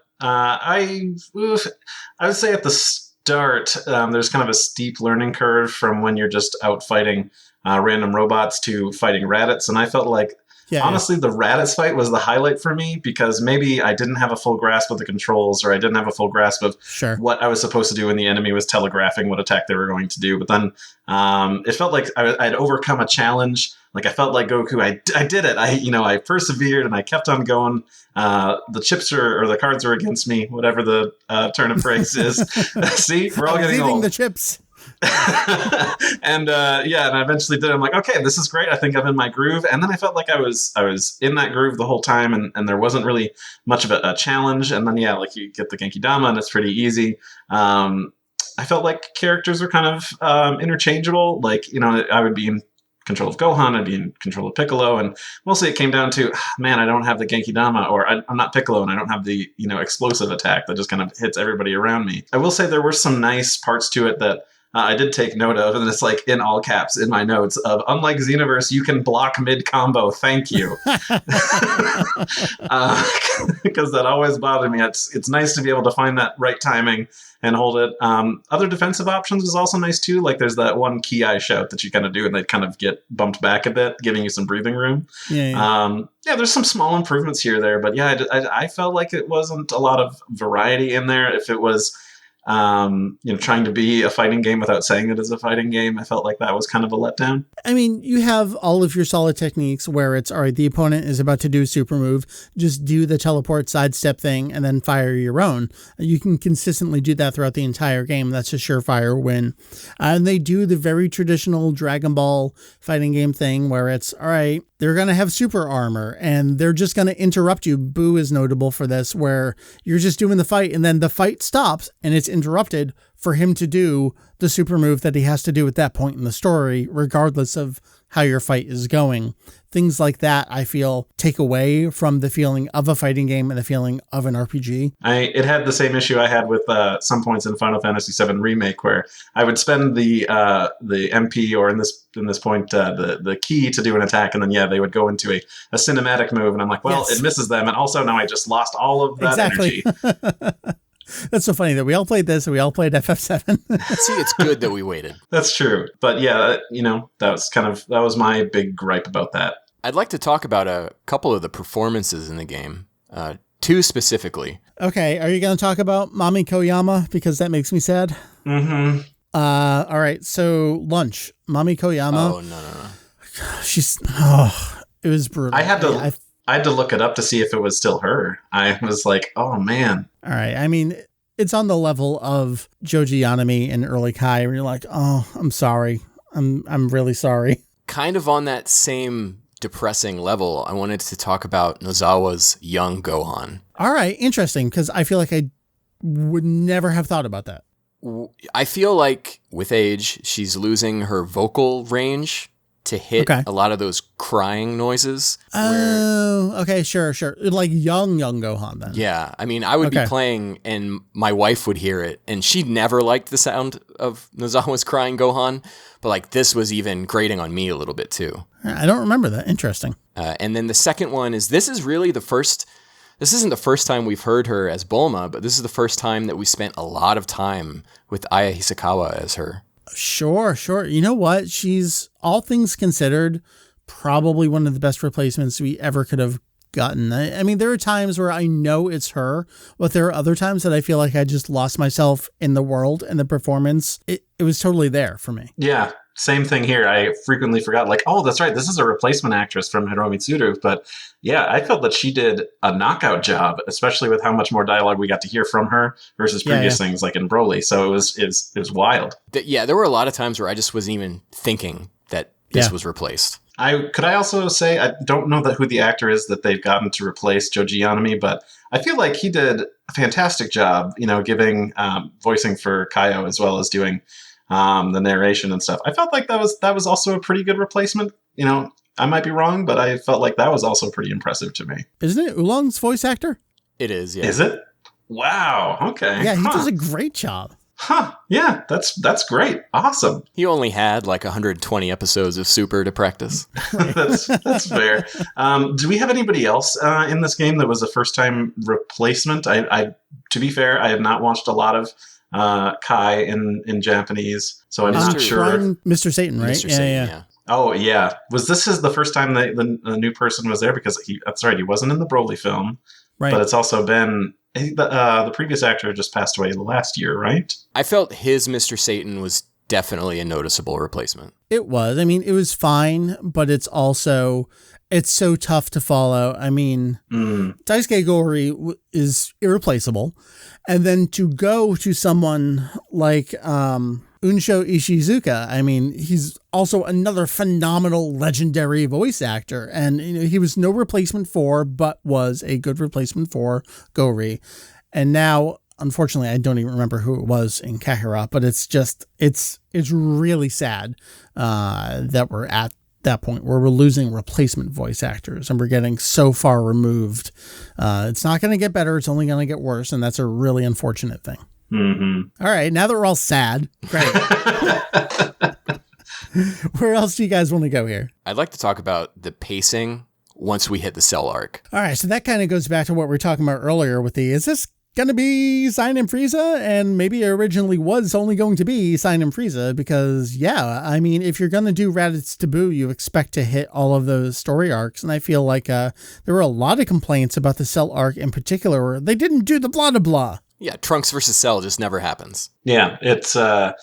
would say at the start, there's kind of a steep learning curve from when you're just out fighting random robots to fighting Raditz. And I felt like, honestly, the Raditz fight was the highlight for me, because maybe I didn't have a full grasp of the controls, or I didn't have a full grasp of what I was supposed to do when the enemy was telegraphing what attack they were going to do. But then it felt like I'd overcome a challenge. Like, I felt like Goku. I did it. I persevered, and I kept on going. The chips or the cards are against me, whatever the turn of phrase is. See, we're all getting old. The chips. And I eventually did. I'm like, okay, this is great. I think I'm in my groove. And then I felt like I was in that groove the whole time, and there wasn't really much of a challenge. And then like you get the Genki Dama, and it's pretty easy. I felt like characters were kind of interchangeable. Like, I would be in control of Gohan, I'd be in control of Piccolo, and mostly it came down to, man, I don't have the Genki Dama, or I'm not Piccolo, and I don't have the explosive attack that just kind of hits everybody around me. I will say there were some nice parts to it that I did take note of, and it's like in all caps in my notes of, unlike Xenoverse, you can block mid-combo, thank you. Because that always bothered me. It's nice to be able to find that right timing and hold it. Other defensive options was also nice too. Like, there's that one Ki shout that you kind of do, and they kind of get bumped back a bit, giving you some breathing room. There's some small improvements here or there, but I felt like it wasn't a lot of variety in there. If it was trying to be a fighting game without saying it is a fighting game. I felt like that was kind of a letdown. I mean, you have all of your solid techniques where it's, all right, the opponent is about to do a super move, just do the teleport sidestep thing and then fire your own. You can consistently do that throughout the entire game. That's a surefire win. And they do the very traditional Dragon Ball fighting game thing where it's, all right, they're going to have super armor and they're just going to interrupt you. Boo is notable for this, where you're just doing the fight and then the fight stops and it's interrupted for him to do the super move that he has to do at that point in the story, regardless of how your fight is going. Things like that, I feel, take away from the feeling of a fighting game and the feeling of an RPG. It had the same issue I had with some points in Final Fantasy VII Remake, where I would spend the MP, or in this point the key to do an attack, and then they would go into a cinematic move, and I'm like, well, yes. It misses them, and also now I just lost all of that energy. That's so funny that we all played this and we all played FF7. See, it's good that we waited. That's true. But that was my big gripe about that. I'd like to talk about a couple of the performances in the game, two specifically. Okay, are you going to talk about Mami Koyama? Because that makes me sad. Mm-hmm. All right, so Lunch. Mami Koyama. Oh, no. It was brutal. I had to look it up to see if it was still her. I was like, oh, man. All right. I mean, it's on the level of Joji Yanami and Early Kai, where you're like, oh, I'm sorry. I'm really sorry. Kind of on that same depressing level, I wanted to talk about Nozawa's young Gohan. All right. Interesting, because I feel like I would never have thought about that. I feel like with age, she's losing her vocal range to hit a lot of those crying noises. Oh, okay, sure. Like young Gohan then. Yeah, I mean, I would be playing and my wife would hear it, and she never liked the sound of Nozawa's crying Gohan, but like this was even grating on me a little bit too. I don't remember that. Interesting. And then the second one is, this isn't the first time we've heard her as Bulma, but this is the first time that we spent a lot of time with Aya Hisakawa as her. Sure. You know what? She's, all things considered, probably one of the best replacements we ever could have gotten. I mean, there are times where I know it's her, but there are other times that I feel like I just lost myself in the world and the performance. It was totally there for me. Yeah, same thing here. I frequently forgot, like, oh, that's right, this is a replacement actress from Hiromi Tsuru. But yeah, I felt that she did a knockout job, especially with how much more dialogue we got to hear from her versus previous things like in Broly. So it was wild. There were a lot of times where I just wasn't even thinking that this was replaced. Could I also say, I don't know who the actor is that they've gotten to replace Joji Yanami, but I feel like he did a fantastic job, giving voicing for Kaio as well as doing the narration and stuff. I felt like that was also a pretty good replacement. I might be wrong, but I felt like that was also pretty impressive to me. Isn't it Oolong's voice actor? It is, yeah. Is it? Wow. Okay. Yeah, he does a great job. Huh. Yeah, that's great. Awesome. He only had like 120 episodes of Super to practice. That's fair. Do we have anybody else in this game that was a first-time replacement? I to be fair, I have not watched a lot of Kai in Japanese, so I'm not sure. Mr. Satan, right? Mr. Satan, yeah. Oh, yeah. Was this the first time the new person was there? Because that's right, he wasn't in the Broly film. Right. But it's also been... the previous actor just passed away last year, right? I felt his Mr. Satan was definitely a noticeable replacement. It was. I mean, it was fine, but it's so tough to follow. I mean, Daisuke Gori is irreplaceable. And then to go to someone like Unsho Ishizuka, I mean, he's also another phenomenal, legendary voice actor. And he was no replacement for, but was a good replacement for Gori. And now, unfortunately, I don't even remember who it was in Kakarot, but it's really sad that we're at that point where we're losing replacement voice actors and we're getting so far removed. It's not going to get better. It's only going to get worse. And that's a really unfortunate thing. Mm-hmm. All right. Now that we're all sad, great. Where else do you guys want to go here? I'd like to talk about the pacing once we hit the Cell arc. All right. So that kind of goes back to what we were talking about earlier with is this going to be Sign and Frieza? And maybe it originally was only going to be Sign and Frieza because, I mean, if you're going to do Raditz Taboo, you expect to hit all of those story arcs. And I feel like there were a lot of complaints about the Cell arc in particular where they didn't do the blah, blah, blah. Yeah, Trunks versus Cell just never happens. Yeah, it's that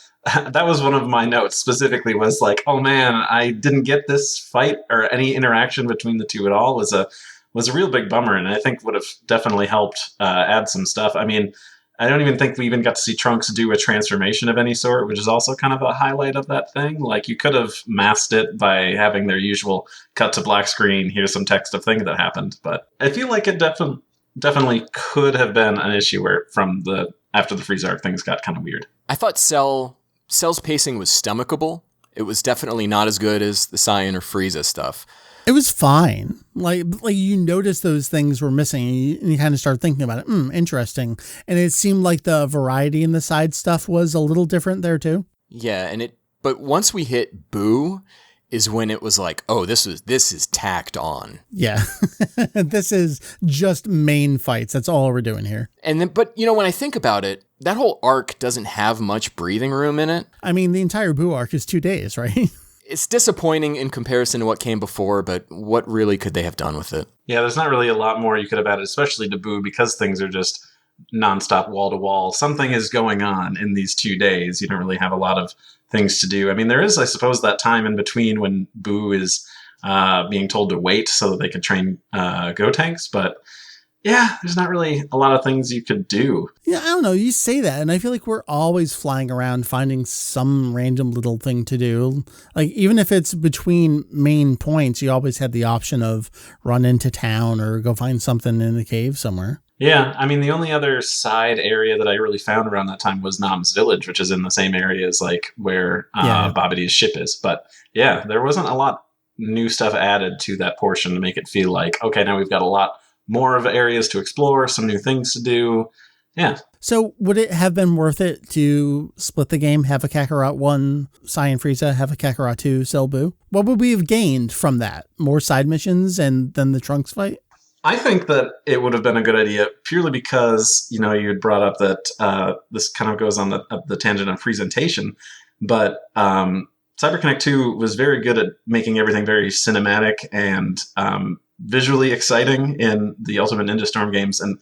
was one of my notes specifically was like, oh man, I didn't get this fight or any interaction between the two at all. Was a real big bummer, and I think would have definitely helped add some stuff. I mean, I don't even think we even got to see Trunks do a transformation of any sort, which is also kind of a highlight of that thing. Like, you could have masked it by having their usual cut to black screen, here's some text of thing that happened. But I feel like it definitely could have been an issue where after the Frieza arc, things got kind of weird. I thought Cell's pacing was stomachable. It was definitely not as good as the Saiyan or Frieza stuff. It was fine. Like you notice those things were missing, and you kind of start thinking about it. Interesting. And it seemed like the variety in the side stuff was a little different there too. Yeah, but once we hit Boo is when it was like, oh, this is tacked on. Yeah. This is just main fights. That's all we're doing here. And then, but when I think about it, that whole arc doesn't have much breathing room in it. I mean, the entire Boo arc is 2 days, right? It's disappointing in comparison to what came before, but what really could they have done with it? Yeah, there's not really a lot more you could have added, especially to Boo, because things are just nonstop wall to wall. Something is going on in these 2 days. You don't really have a lot of things to do. I mean, there is, I suppose, that time in between when Boo is being told to wait so that they could train Gotenks, but yeah, there's not really a lot of things you could do. Yeah, I don't know. You say that, and I feel like we're always flying around finding some random little thing to do. Like, even if it's between main points, you always had the option of run into town or go find something in the cave somewhere. Yeah, I mean, the only other side area that I really found around that time was Nam's Village, which is in the same area as like where Babidi's ship is. But yeah, there wasn't a lot new stuff added to that portion to make it feel like, okay, now we've got a lot more of areas to explore, some new things to do. Yeah. So would it have been worth it to split the game, have a Kakarot 1 Saiyan Frieza, have a Kakarot 2 Cell Boo? What would we have gained from that? More side missions and then the Trunks fight? I think that it would have been a good idea purely because, you had brought up that this kind of goes on the tangent of presentation, but CyberConnect 2 was very good at making everything very cinematic and visually exciting in the Ultimate Ninja Storm games, and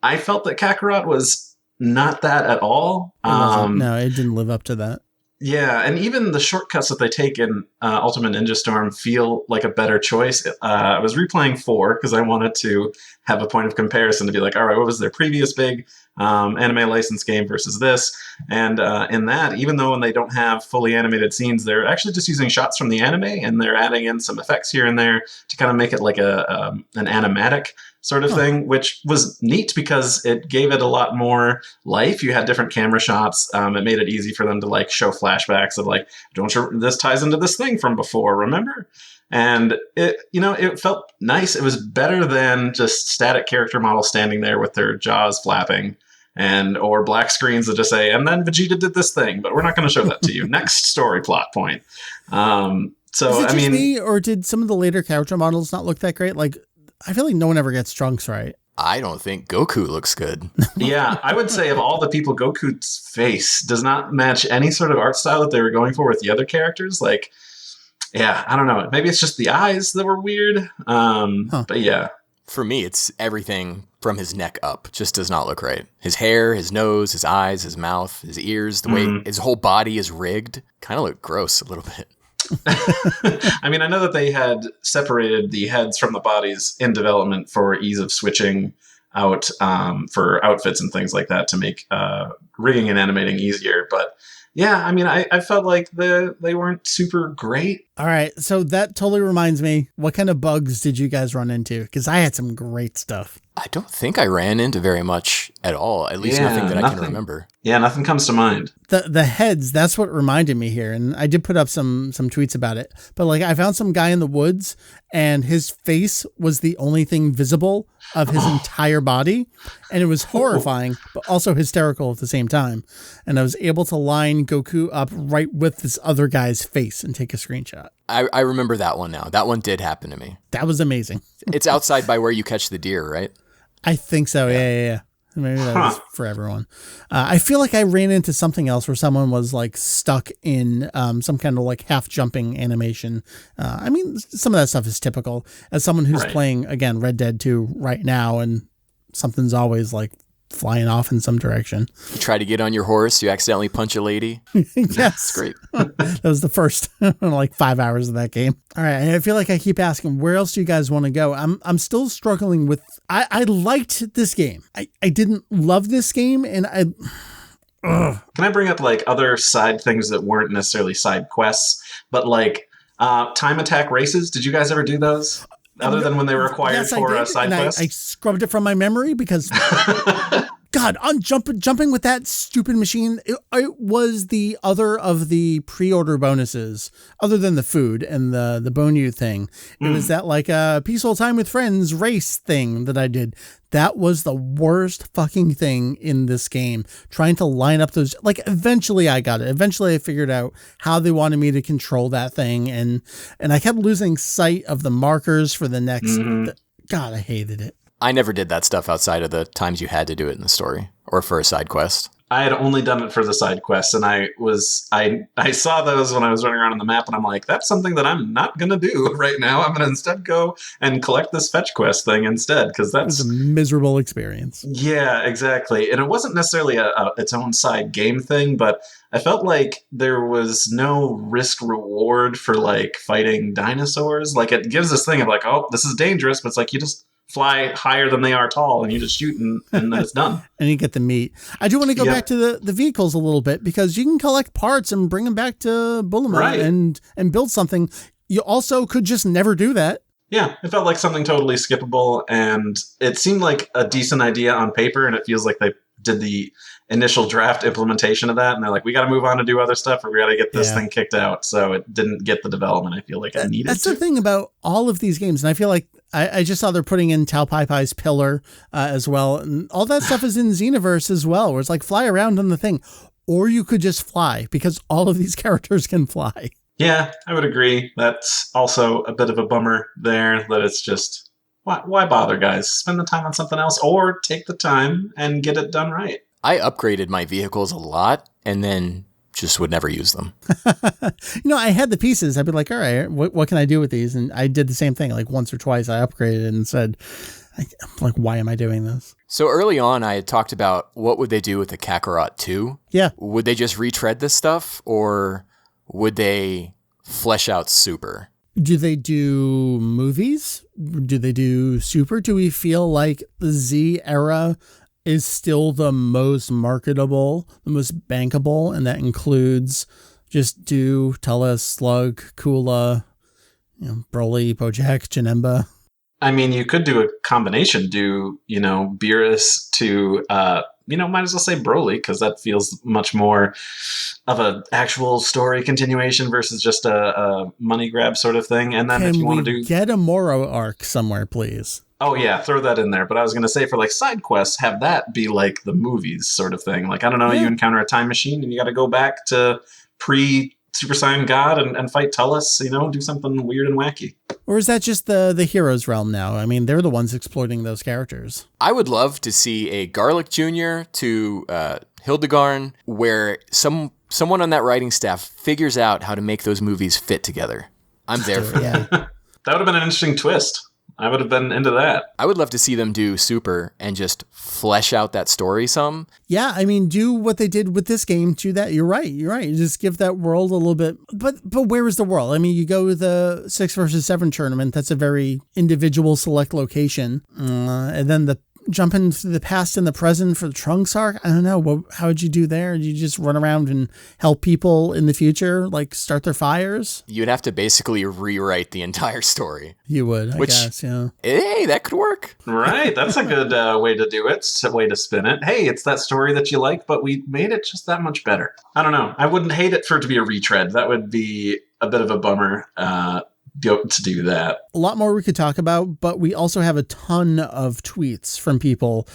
I felt that Kakarot was not that at all. No, it didn't live up to that. Yeah, and even the shortcuts that they take in Ultimate Ninja Storm feel like a better choice. I was replaying 4 because I wanted to have a point of comparison to be like, all right, what was their previous big anime licensed game versus this? And in that, even though when they don't have fully animated scenes, they're actually just using shots from the anime, and they're adding in some effects here and there to kind of make it like an animatic sort of thing, which was neat because it gave it a lot more life. You had different camera shots. It made it easy for them to like show flashbacks of like, this ties into this thing from before, remember? And it felt nice. It was better than just static character models standing there with their jaws flapping or black screens that just say, and then Vegeta did this thing, but we're not going to show that to you. Next story plot point. Is it just me, or did some of the later character models not look that great? Like, I feel like no one ever gets Trunks right. I don't think Goku looks good. Yeah, I would say of all the people, Goku's face does not match any sort of art style that they were going for with the other characters. Like, yeah, I don't know. Maybe it's just the eyes that were weird. But yeah. For me, it's everything from his neck up. Just does not look right. His hair, his nose, his eyes, his mouth, his ears, the way his whole body is rigged. Kind of look gross a little bit. I mean, I know that they had separated the heads from the bodies in development for ease of switching out for outfits and things like that to make rigging and animating easier. But yeah, I mean, I felt like they weren't super great. All right. So that totally reminds me, what kind of bugs did you guys run into? Because I had some great stuff. I don't think I ran into very much at all. At least nothing that I can remember. Yeah, nothing comes to mind. The heads, that's what reminded me here. And I did put up some tweets about it. But like, I found some guy in the woods and his face was the only thing visible of his entire body. And it was horrifying, but also hysterical at the same time. And I was able to line Goku up right with this other guy's face and take a screenshot. I remember that one now. That one did happen to me. That was amazing. It's outside by where you catch the deer, right? I think so. Yeah. Maybe that was for everyone. I feel like I ran into something else where someone was like stuck in some kind of like half jumping animation. I mean, some of that stuff is typical as someone who's playing, again, Red Dead 2 right now. And something's always like flying off in some direction. You try to get on your horse, you accidentally punch a lady. Yes. That's great. That was the first like 5 hours of that game. All right. And I feel like I keep asking, where else do you guys want to go? I'm still struggling with, I liked this game. I didn't love this game, and Can I bring up like other side things that weren't necessarily side quests, but like time attack races? Did you guys ever do those? Other than when they were required for a side quest? I scrubbed it from my memory because, God, on jumping with that stupid machine, it was the other of the pre-order bonuses, other than the food and the Bonu thing. It was that like a peaceful time with friends race thing that I did. That was the worst fucking thing in this game. Trying to line up those, like, eventually I got it. Eventually I figured out how they wanted me to control that thing. And I kept losing sight of the markers for the next, God, I hated it. I never did that stuff outside of the times you had to do it in the story or for a side quest. I had only done it for the side quests, and I saw those when I was running around on the map, and I'm like, that's something that I'm not going to do right now. I'm going to instead go and collect this fetch quest thing instead, because that's a miserable experience. Yeah, exactly. And it wasn't necessarily its own side game thing, but I felt like there was no risk reward for like fighting dinosaurs. Like it gives this thing of like, oh, this is dangerous, but it's like you just fly higher than they are tall and you just shoot and then it's done. And you get the meat. I do want to go back to the vehicles a little bit, because you can collect parts and bring them back to Bulima and build something. You also could just never do that. Yeah, it felt like something totally skippable, and it seemed like a decent idea on paper, and it feels like they did the initial draft implementation of that, and they're like, we got to move on to do other stuff, or we got to get this thing kicked out. So it didn't get the development I feel like I needed. That's the thing about all of these games, and I feel like I just saw they're putting in Tao Pai Pai's pillar as well, and all that stuff is in Xenoverse as well, where it's like fly around on the thing, or you could just fly, because all of these characters can fly. Yeah, I would agree. That's also a bit of a bummer there, that it's just, why bother, guys? Spend the time on something else, or take the time and get it done right. I upgraded my vehicles a lot and then just would never use them. I had the pieces. I'd be like, all right, what can I do with these? And I did the same thing. Like once or twice I upgraded and said, like, why am I doing this? So early on, I had talked about what would they do with the Kakarot 2? Yeah. Would they just retread this stuff, or would they flesh out Super? Do they do movies? Do they do Super? Do we feel like the Z era is still the most marketable, the most bankable, and that includes just do Tulla, Slug, Kula, Broly, Bojack, Janemba? I mean, you could do a combination. Do, Beerus to, might as well say Broly, because that feels much more of an actual story continuation versus just a money grab sort of thing. And then if you want to do... get a Moro arc somewhere, please? Oh, yeah, throw that in there. But I was going to say, for like side quests, have that be like the movies sort of thing. Like, I don't know, you encounter a time machine and you got to go back to pre-Super Saiyan God and fight Tullus, do something weird and wacky. Or is that just the heroes realm now? I mean, they're the ones exploiting those characters. I would love to see a Garlic Jr. to Hildegarn, where someone on that writing staff figures out how to make those movies fit together. I'm there for that. That would have been an interesting twist. I would have been into that. I would love to see them do Super and just flesh out that story some. Yeah, I mean, do what they did with this game to that. You're right. You just give that world a little bit. But where is the world? I mean, you go to the 6 versus 7 tournament. That's a very individual select location. And then the jump into the past and the present for the Trunks arc. I don't know. How would you do there? Do you just run around and help people in the future, like start their fires? You'd have to basically rewrite the entire story. You would, I guess, yeah. Hey, that could work. Right. That's a good way to do it. It's a way to spin it. Hey, it's that story that you like, but we made it just that much better. I don't know. I wouldn't hate it for it to be a retread. That would be a bit of a bummer. To do that. A lot more we could talk about, but we also have a ton of tweets from people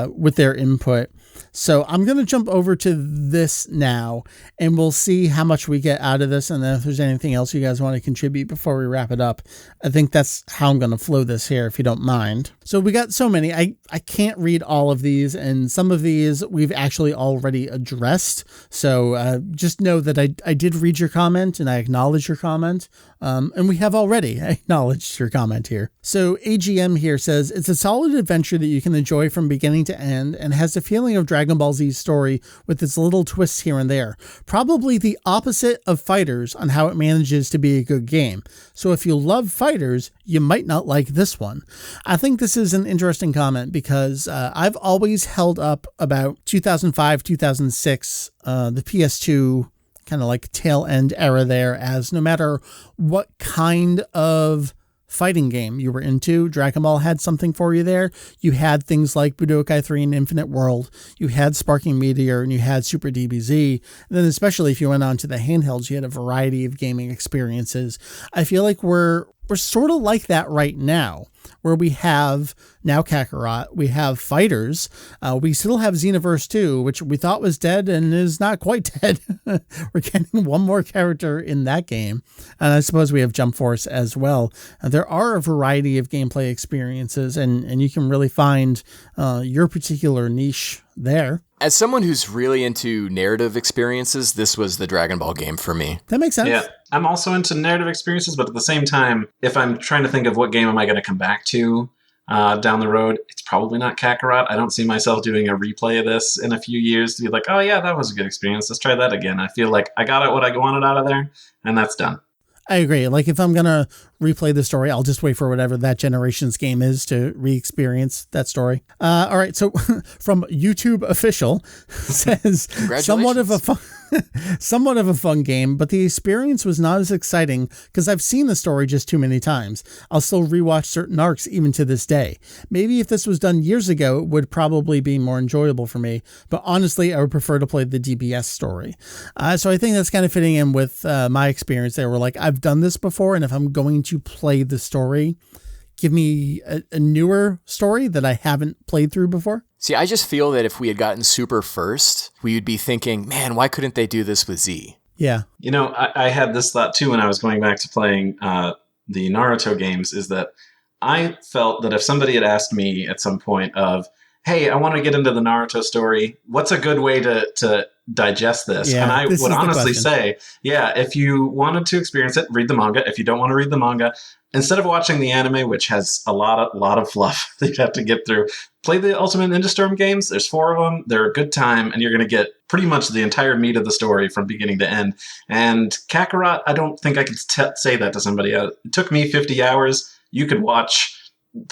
with their input. So I'm going to jump over to this now, and we'll see how much we get out of this, and then if there's anything else you guys want to contribute before we wrap it up. I think that's how I'm going to flow this here, if you don't mind. So we got so many. I can't read all of these, and some of these we've actually already addressed. So just know that I did read your comment, and I acknowledge your comment And we have already acknowledged your comment here. So AGM here says, it's a solid adventure that you can enjoy from beginning to end and has the feeling of Dragon Ball Z's story with its little twists here and there. Probably the opposite of Fighters on how it manages to be a good game. So if you love Fighters, you might not like this one. I think this is an interesting comment because I've always held up about 2005, 2006, the PS2 kind of like tail end era there, as no matter what kind of fighting game you were into, Dragon Ball had something for you there. You had things like Budokai 3 and Infinite World, you had Sparking Meteor, and you had Super DBZ. And then especially if you went on to the handhelds, you had a variety of gaming experiences. I feel like we're sort of like that right now, where we have now Kakarot, we have Fighters, we still have Xenoverse 2, which we thought was dead and is not quite dead. We're getting one more character in that game. And I suppose we have Jump Force as well. There are a variety of gameplay experiences, and you can really find your particular niche there. As someone who's really into narrative experiences, this was the Dragon Ball game for me. That makes sense. Yeah, I'm also into narrative experiences, but at the same time, if I'm trying to think of what game am I going to come back to down the road, it's probably not Kakarot. I don't see myself doing a replay of this in a few years to be like, oh yeah, that was a good experience. Let's try that again. I feel like I got what I wanted out of there, and that's done. I agree. Like if I'm going to replay the story, I'll just wait for whatever that generation's game is to re-experience that story. All right. So from YouTube Official says somewhat of a fun game, but the experience was not as exciting because I've seen the story just too many times. I'll still rewatch certain arcs even to this day. Maybe if this was done years ago, it would probably be more enjoyable for me. But honestly, I would prefer to play the DBS story. So I think that's kind of fitting in with my experience there. Where like, I've done this before, and if I'm going to play the story, give me a newer story that I haven't played through before. See, I just feel that if we had gotten Super first, we would be thinking, man, why couldn't they do this with Z? Yeah. You know, I had this thought too when I was going back to playing the Naruto games, is that I felt that if somebody had asked me at some point of, hey, I want to get into the Naruto story, what's a good way to digest this? Yeah, and I would honestly say, yeah, if you wanted to experience it, read the manga. If you don't want to read the manga, instead of watching the anime, which has a lot of fluff that you have to get through, play the Ultimate Ninja Storm games. There's 4 of them. They're a good time, and you're going to get pretty much the entire meat of the story from beginning to end. And Kakarot, I don't think I could say that to somebody else. It took me 50 hours. You could watch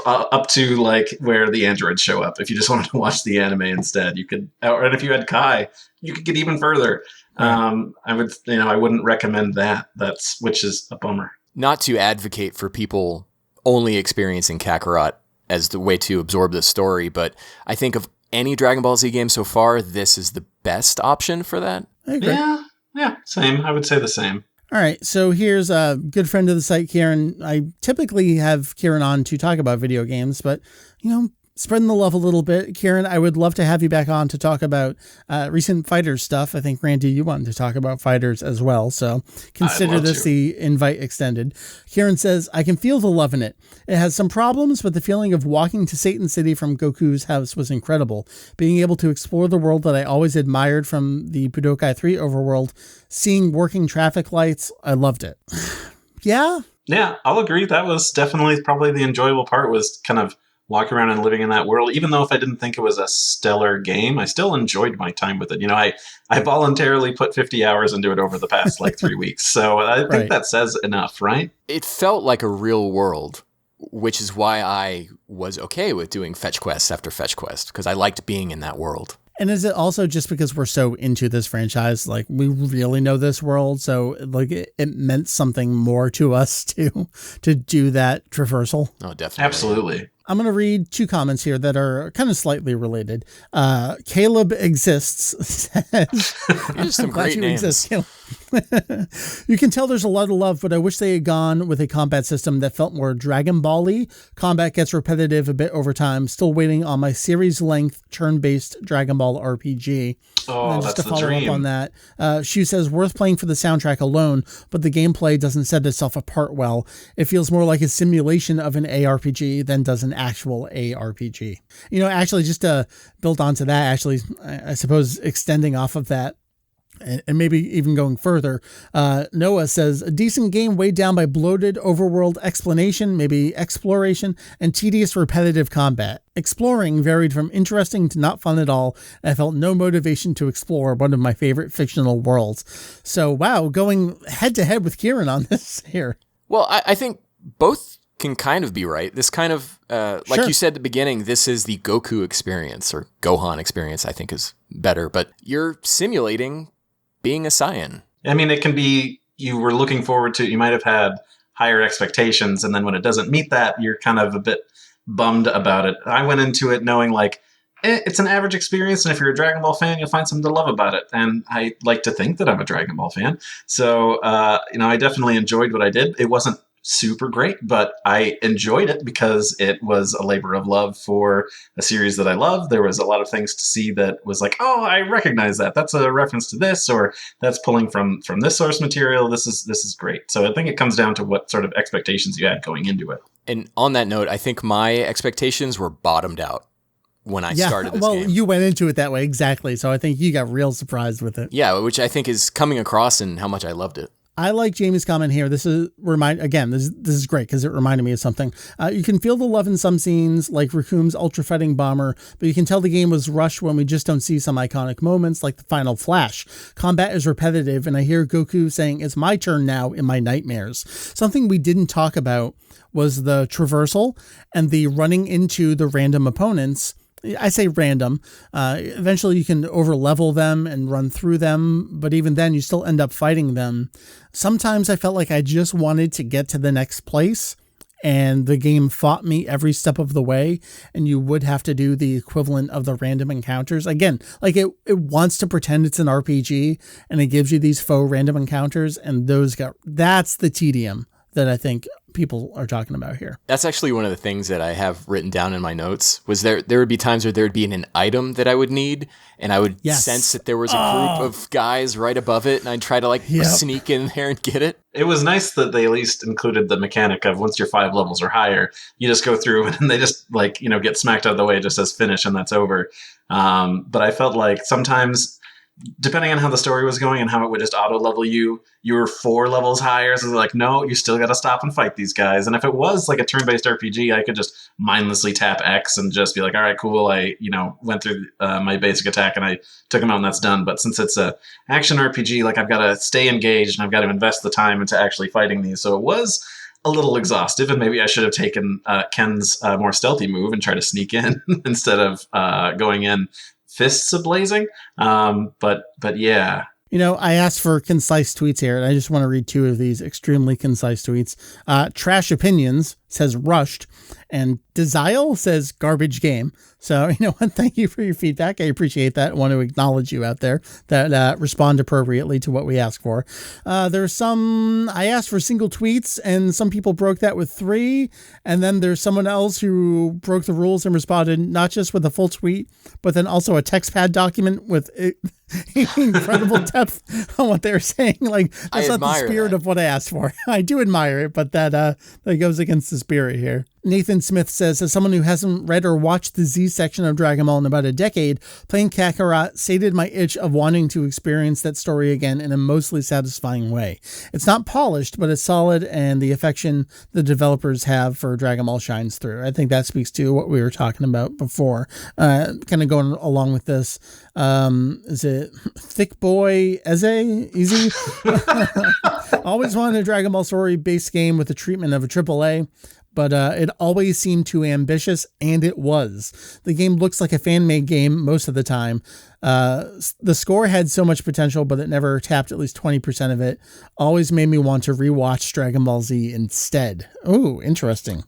up to like where the androids show up. If you just wanted to watch the anime instead, you could, and if you had Kai, you could get even further. I wouldn't recommend that. Which is a bummer. Not to advocate for people only experiencing Kakarot as the way to absorb the story, but I think of any Dragon Ball Z game so far, this is the best option for that. I agree. Yeah, same. I would say the same. All right, so here's a good friend of the site, Kieran. I typically have Kieran on to talk about video games, but, spreading the love a little bit. Kieran, I would love to have you back on to talk about recent Fighters stuff. I think, Randy, you wanted to talk about Fighters as well, so consider this the invite extended. Kieran says, I can feel the love in it. It has some problems, but the feeling of walking to Satan City from Goku's house was incredible. Being able to explore the world that I always admired from the Budokai 3 overworld, seeing working traffic lights, I loved it. Yeah? Yeah, I'll agree. That was definitely probably the enjoyable part, was kind of walking around and living in that world. Even though if I didn't think it was a stellar game, I still enjoyed my time with it. I voluntarily put 50 hours into it over the past 3 weeks. So I think that says enough, right? It felt like a real world, which is why I was okay with doing fetch quest after fetch quest, because I liked being in that world. And is it also just because we're so into this franchise, like we really know this world, so like it meant something more to us to do that traversal? Oh, definitely. Absolutely. I'm going to read 2 comments here that are kind of slightly related. Caleb Exists says, some great names. Exist, you can tell there's a lot of love, but I wish they had gone with a combat system that felt more Dragon Ball-y. Combat gets repetitive a bit over time. Still waiting on my series-length turn-based Dragon Ball RPG. Oh, and just that's to follow the dream. up on that, Shu says, worth playing for the soundtrack alone, but the gameplay doesn't set itself apart well. It feels more like a simulation of an ARPG than does an actual ARPG. Actually, just to build onto that, I suppose extending off of that, And maybe even going further, Noah says, a decent game weighed down by bloated overworld explanation, maybe exploration, and tedious repetitive combat. Exploring varied from interesting to not fun at all, and I felt no motivation to explore one of my favorite fictional worlds. So, wow, going head-to-head with Kieran on this here. Well, I think both can kind of be right. This kind of, like you said at the beginning, this is the Goku experience, or Gohan experience, I think is better, but you're simulating being a Saiyan. I mean, it can be, you were looking forward to, you might have had higher expectations, and then when it doesn't meet that, you're kind of a bit bummed about it. I went into it knowing like, it's an average experience, and if you're a Dragon Ball fan, you'll find something to love about it. And I like to think that I'm a Dragon Ball fan. So, I definitely enjoyed what I did. It wasn't super great, but I enjoyed it because it was a labor of love for a series that I love. There was a lot of things to see that was like, oh, I recognize that. That's a reference to this, or that's pulling from this source material. This is great. So I think it comes down to what sort of expectations you had going into it. And on that note, I think my expectations were bottomed out when I started this game. Well, you went into it that way, exactly. So I think you got real surprised with it. Yeah, which I think is coming across in how much I loved it. I like Jamie's comment here. This is this is great because it reminded me of something. You can feel the love in some scenes, like Raccoon's ultra fighting bomber, but you can tell the game was rushed when we just don't see some iconic moments like the final flash. Combat is repetitive, and I hear Goku saying, "It's my turn now" in my nightmares. Something we didn't talk about was the traversal and the running into the random opponents. I say random. Eventually you can over-level them and run through them, but even then you still end up fighting them. Sometimes I felt like I just wanted to get to the next place, and the game fought me every step of the way, and you would have to do the equivalent of the random encounters. Again, like it wants to pretend it's an RPG, and it gives you these faux random encounters, and that's the tedium that I think people are talking about here. That's actually one of the things that I have written down in my notes. Was there would be times where there would be an item that I would need, and I would sense that there was a group of guys right above it, and I'd try to sneak in there and get it. It was nice that they at least included the mechanic of once you're 5 levels or higher, you just go through and they just get smacked out of the way. It just says finish and that's over. But I felt like sometimes, depending on how the story was going and how it would just auto level you were 4 levels higher. So like, no, you still got to stop and fight these guys. And if it was like a turn-based RPG, I could just mindlessly tap X and just be like, all right, cool. I, went through my basic attack and I took them out and that's done. But since it's a action RPG, like I've got to stay engaged and I've got to invest the time into actually fighting these. So it was a little exhaustive, and maybe I should have taken Ken's more stealthy move and tried to sneak in instead of going in fists ablazing. But yeah. I asked for concise tweets here, and I just want to read 2 of these extremely concise tweets. Trash Opinions says rushed, and Desile says garbage game. So, thank you for your feedback. I appreciate that. I want to acknowledge you out there that respond appropriately to what we ask for. There's some, I asked for single tweets, and some people broke that with 3. And then there's someone else who broke the rules and responded not just with a full tweet, but then also a text pad document with incredible depth on what they're saying. Like, that's not the spirit of what I asked for. I do admire it, but that goes against the spirit here. Nathan Smith says, as someone who hasn't read or watched the Z section of Dragon Ball in about a decade, playing Kakarot sated my itch of wanting to experience that story again in a mostly satisfying way. It's not polished, but it's solid, and the affection the developers have for Dragon Ball shines through. I think that speaks to what we were talking about before. Kind of going along with this, is it Thick Boy Eze? Easy? Always wanted a Dragon Ball story-based game with the treatment of a AAA. But it always seemed too ambitious, and it was. The game looks like a fan-made game most of the time. The score had so much potential, but it never tapped at least 20% of it. Always made me want to rewatch Dragon Ball Z instead. Oh, interesting.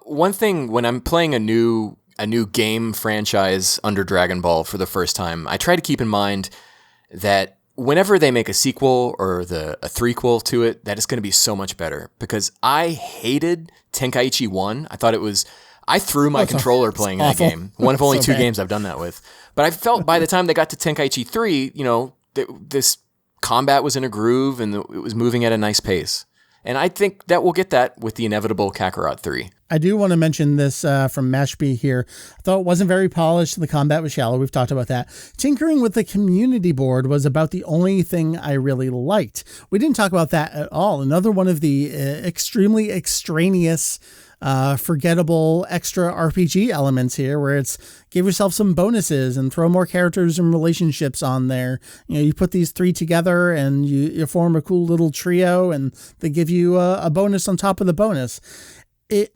One thing when I'm playing a new game franchise under Dragon Ball for the first time, I try to keep in mind that whenever they make a sequel or a threequel to it, that is going to be so much better, because I hated Tenkaichi 1. I threw my controller playing that game. One of only 2 games I've done that with. But I felt by the time they got to Tenkaichi 3, this combat was in a groove and it was moving at a nice pace. And I think that we'll get that with the inevitable Kakarot 3. I do want to mention this from Mashby here. I thought it wasn't very polished. The combat was shallow. We've talked about that. Tinkering with the community board was about the only thing I really liked. We didn't talk about that at all. Another one of the extremely extraneous, forgettable extra RPG elements here, where it's give yourself some bonuses and throw more characters and relationships on there. You know, you put these 3 together and you form a cool little trio, and they give you a bonus on top of the bonus.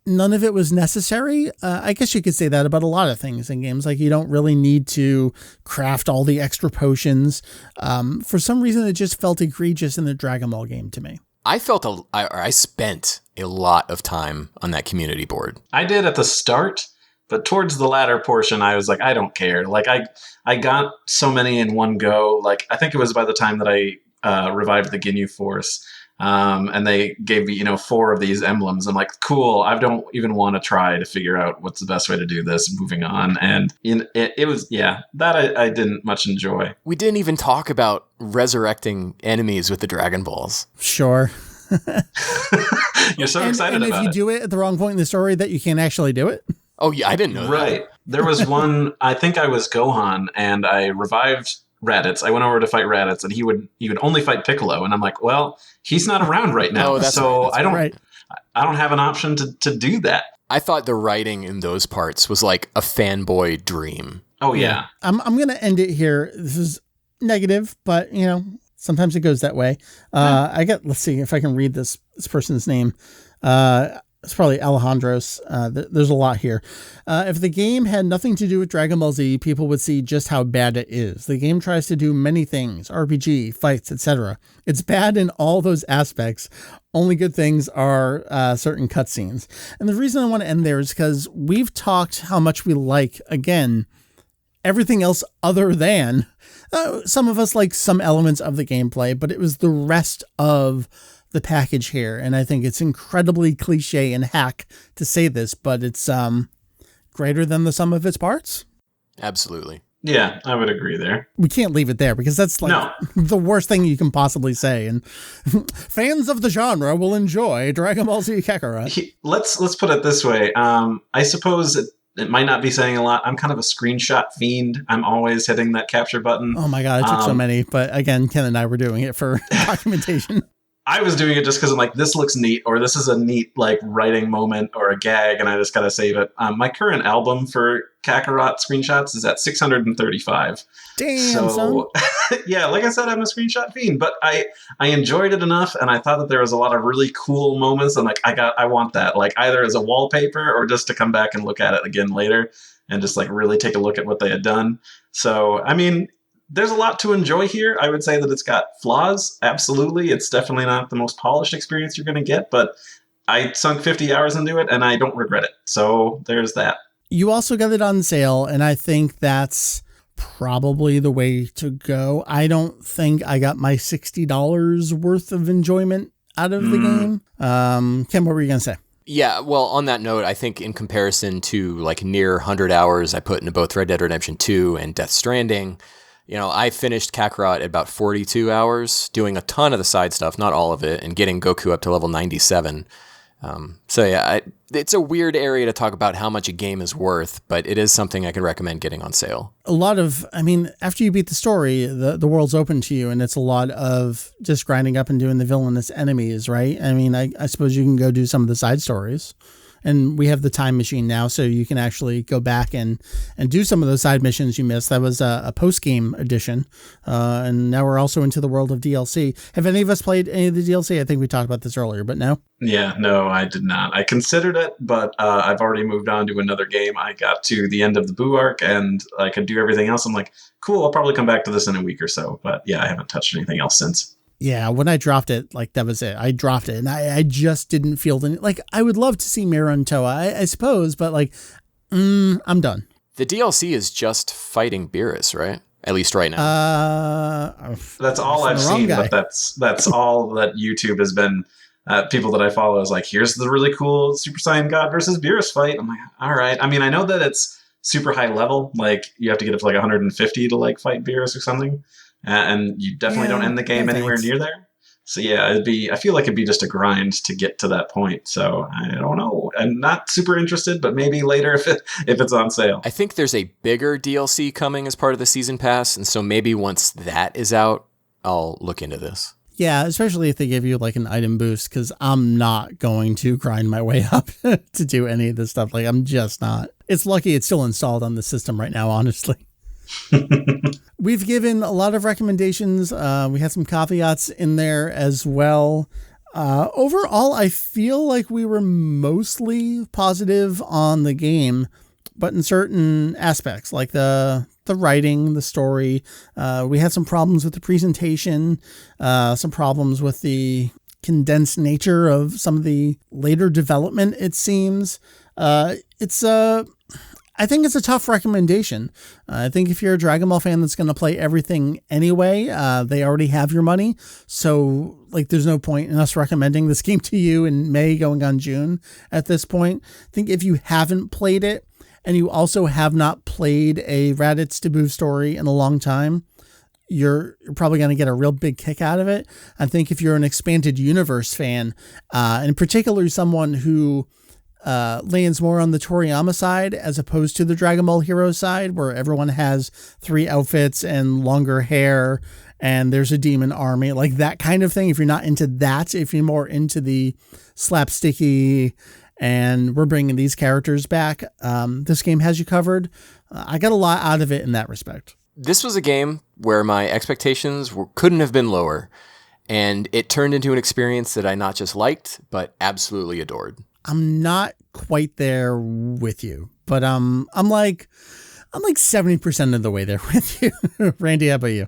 None of it was necessary. I guess you could say that about a lot of things in games. Like, you don't really need to craft all the extra potions. For some reason, it just felt egregious in the Dragon Ball game to me. I spent a lot of time on that community board. I did at the start, but towards the latter portion, I was like, I don't care. Like, I got so many in one go. Like, I think it was by the time that I revived the Ginyu Force. And they gave me, 4 of these emblems. I'm like, cool. I don't even want to try to figure out what's the best way to do this. Moving on. And it was, that I didn't much enjoy. We didn't even talk about resurrecting enemies with the Dragon Balls. Sure. You're so excited about it. And if you do it at the wrong point in the story, that you can't actually do it. Oh, yeah. I didn't know that. Right. There was one, I think I was Gohan, and I revived Raditz. I went over to fight Raditz, and he would only fight Piccolo, and I'm like, well, he's not around right now, I don't have an option to do that. I thought the writing in those parts was like a fanboy dream. Oh yeah. I'm gonna end it here. This is negative, but sometimes it goes that way. Let's see if I can read this person's name. It's probably Alejandro's. There's a lot here. If the game had nothing to do with Dragon Ball Z, people would see just how bad it is. The game tries to do many things, RPG, fights, etc. It's bad in all those aspects. Only good things are certain cutscenes. And the reason I want to end there is because we've talked how much we like, again, everything else other than some of us like some elements of the gameplay, but it was the rest of the package here. And I think it's incredibly cliche and hack to say this, but it's greater than the sum of its parts. Absolutely. Yeah, I would agree there. We can't leave it there because that's like the worst thing you can possibly say. And fans of the genre will enjoy Dragon Ball Z Kakarot. Let's put it this way. I suppose it might not be saying a lot. I'm kind of a screenshot fiend. I'm always hitting that capture button. Oh my God, I took so many. But again, Ken and I were doing it for documentation. I was doing it just because I'm like, this looks neat, or this is a neat like writing moment or a gag, and I just gotta save it. My current album for Kakarot screenshots is at 635. Damn, son. Yeah, like I said, I'm a screenshot fiend, but I enjoyed it enough, and I thought that there was a lot of really cool moments. I'm like, I want that, like either as a wallpaper or just to come back and look at it again later and just like really take a look at what they had done. So, I mean, there's a lot to enjoy here. I would say that it's got flaws. Absolutely. It's definitely not the most polished experience you're going to get, but I sunk 50 hours into it and I don't regret it. So there's that. You also got it on sale, and I think that's probably the way to go. I don't think I got my $60 worth of enjoyment out of the game. Ken, what were you going to say? Yeah, well, on that note, I think in comparison to like near 100 hours I put into both Red Dead Redemption 2 and Death Stranding, I finished Kakarot at about 42 hours, doing a ton of the side stuff, not all of it, and getting Goku up to level 97. It's a weird area to talk about how much a game is worth, but it is something I can recommend getting on sale. After you beat the story, the world's open to you, and it's a lot of just grinding up and doing the villainous enemies, right? I suppose you can go do some of the side stories. And we have the time machine now, so you can actually go back and do some of those side missions you missed. That was a post-game edition. And now we're also into the world of DLC. Have any of us played any of the DLC? I think we talked about this earlier, but no? Yeah, no, I did not. I considered it, but I've already moved on to another game. I got to the end of the Boo arc, and I could do everything else. I'm like, cool, I'll probably come back to this in a week or so. But yeah, I haven't touched anything else since. Yeah, when I dropped it, that was it. I dropped it, and I just didn't feel I would love to see Mira and Toa, I suppose, but I'm done. The DLC is just fighting Beerus, right? At least right now. That's all I've seen, but that's all that YouTube has been. People that I follow is like, here's the really cool Super Saiyan God versus Beerus fight. I'm like, all right. I know that it's super high level. Like, you have to get up to 150 to fight Beerus or something. And you definitely don't end the game anywhere near there. So yeah, I feel like it'd be just a grind to get to that point. So I don't know. I'm not super interested, but maybe later if it's on sale. I think there's a bigger DLC coming as part of the season pass, and so maybe once that is out, I'll look into this. Yeah, especially if they give you like an item boost, because I'm not going to grind my way up to do any of this stuff. Like, I'm just not. It's lucky it's still installed on the system right now, honestly. We've given a lot of recommendations. We had some caveats in there as well. Overall, I feel like we were mostly positive on the game, but in certain aspects, like the writing, the story, we had some problems with the presentation, some problems with the condensed nature of some of the later development, it seems. I think it's a tough recommendation. I think if you're a Dragon Ball fan that's going to play everything anyway, they already have your money. So like, there's no point in us recommending this game to you in May going on June at this point. I think if you haven't played it and you also have not played a Raditz Debut story in a long time, you're probably going to get a real big kick out of it. I think if you're an expanded universe fan, in particular someone who lands more on the Toriyama side as opposed to the Dragon Ball Heroes side, where everyone has 3 outfits and longer hair and there's a demon army, like that kind of thing. If you're not into that, if you're more into the slapsticky and we're bringing these characters back, this game has you covered. I got a lot out of it in that respect. This was a game where my expectations couldn't have been lower, and it turned into an experience that I not just liked, but absolutely adored. I'm not quite there with you, but I'm like 70% of the way there with you. Randy, how about you?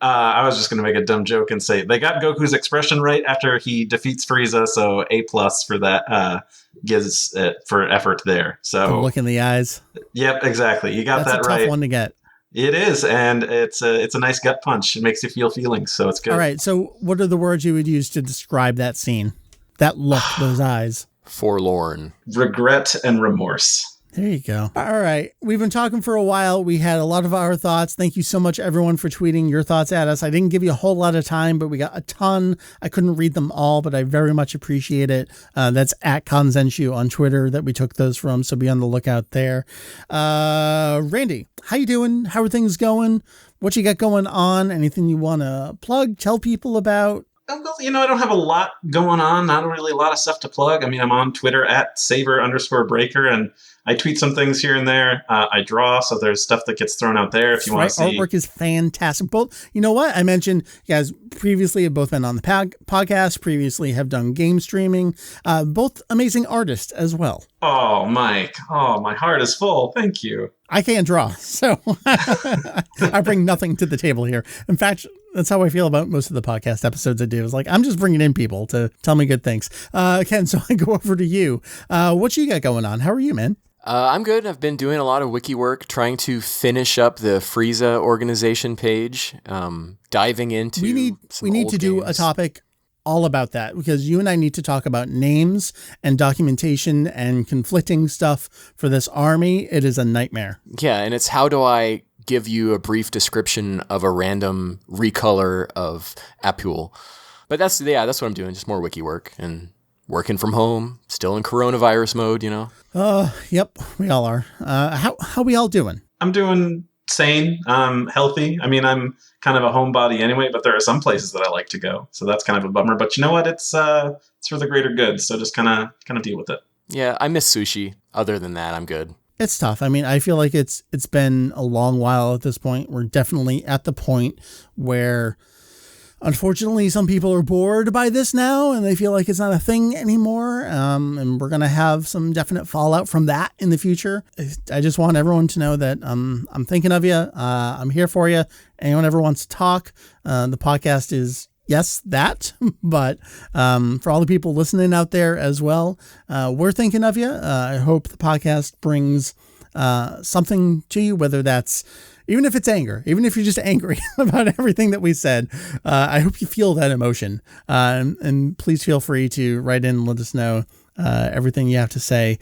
I was just going to make a dumb joke and say they got Goku's expression right after he defeats Frieza, so A+ for that gives it for effort there. So the look in the eyes. Yep, exactly. You got that right. That's a tough one to get. It is, and it's a nice gut punch. It makes you feel feelings, so it's good. All right, so what are the words you would use to describe that scene? That look, those eyes. Forlorn. Regret and remorse. There you go. All right. We've been talking for a while. We had a lot of our thoughts. Thank you so much, everyone, for tweeting your thoughts at us. I didn't give you a whole lot of time, but we got a ton. I couldn't read them all, but I very much appreciate it. That's at Kanzenshuu on Twitter that we took those from, so be on the lookout there. Randy, how you doing? How are things going? What you got going on? Anything you want to plug, tell people about? Well, I don't have a lot going on. Not really a lot of stuff to plug. I mean, I'm on Twitter at Saber_Breaker, and I tweet some things here and there. I draw, so there's stuff that gets thrown out there if you want to see. Artwork is fantastic. Both, you know what? I mentioned you guys previously have both been on the podcast, previously have done game streaming, both amazing artists as well. Oh, Mike. Oh, my heart is full. Thank you. I can't draw, so I bring nothing to the table here. In fact, that's how I feel about most of the podcast episodes I do. It's like, I'm just bringing in people to tell me good things. Ken, so I go over to you. What you got going on? How are you, man? I'm good. I've been doing a lot of wiki work, trying to finish up the Frieza organization page, diving into we need to do a topic all about that, because you and I need to talk about names and documentation and conflicting stuff for this army. It is a nightmare. Yeah, and it's how do I give you a brief description of a random recolor of Apul. But that's what I'm doing, just more wiki work and working from home, still in coronavirus mode, Yep, we all are. How we all doing? I'm doing sane, healthy. I mean, I'm kind of a homebody anyway, but there are some places that I like to go, so that's kind of a bummer. But you know what? It's for the greater good, so just kind of deal with it. Yeah, I miss sushi. Other than that, I'm good. It's tough. I mean, I feel like it's been a long while at this point. We're definitely at the point where, unfortunately, some people are bored by this now and they feel like it's not a thing anymore. And we're going to have some definite fallout from that in the future. I just want everyone to know that I'm thinking of you. I'm here for you. Anyone ever wants to talk, the podcast is yes, that, but for all the people listening out there as well, we're thinking of you. I hope the podcast brings something to you, whether that's, even if it's anger, even if you're just angry about everything that we said, I hope you feel that emotion. And please feel free to write in and let us know everything you have to say.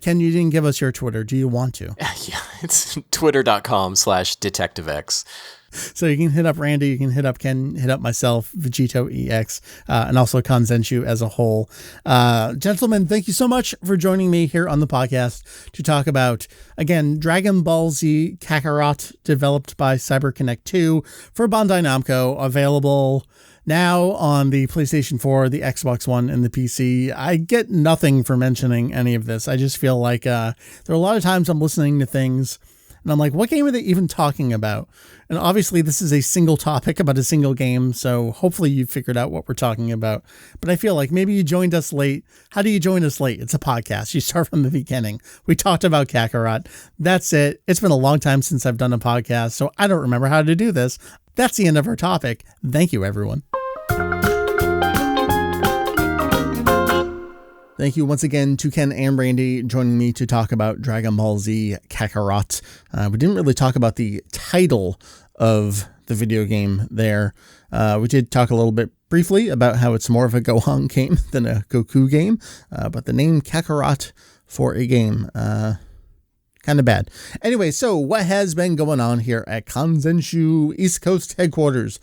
Ken, you didn't give us your Twitter. Do you want to? Yeah, it's twitter.com/detectivex. So you can hit up Randy, you can hit up Ken, hit up myself, Vegito EX, and also Kanzenshuu as a whole. Gentlemen, thank you so much for joining me here on the podcast to talk about, again, Dragon Ball Z Kakarot, developed by CyberConnect 2 for Bandai Namco, available now on the PlayStation 4, the Xbox One, and the PC. I get nothing for mentioning any of this. I just feel like there are a lot of times I'm listening to things and I'm like, what game are they even talking about? And obviously this is a single topic about a single game, so hopefully you figured out what we're talking about. But I feel like maybe you joined us late. How do you join us late? It's a podcast. You start from the beginning. We talked about Kakarot. That's it. It's been a long time since I've done a podcast, so I don't remember how to do this. That's the end of our topic. Thank you, everyone. Thank you once again to Ken and Randy joining me to talk about Dragon Ball Z Kakarot. We didn't really talk about the title of the video game there. We did talk a little bit briefly about how it's more of a Gohan game than a Goku game, but the name Kakarot for a game, kind of bad. Anyway, so what has been going on here at Kanzenshuu East Coast headquarters?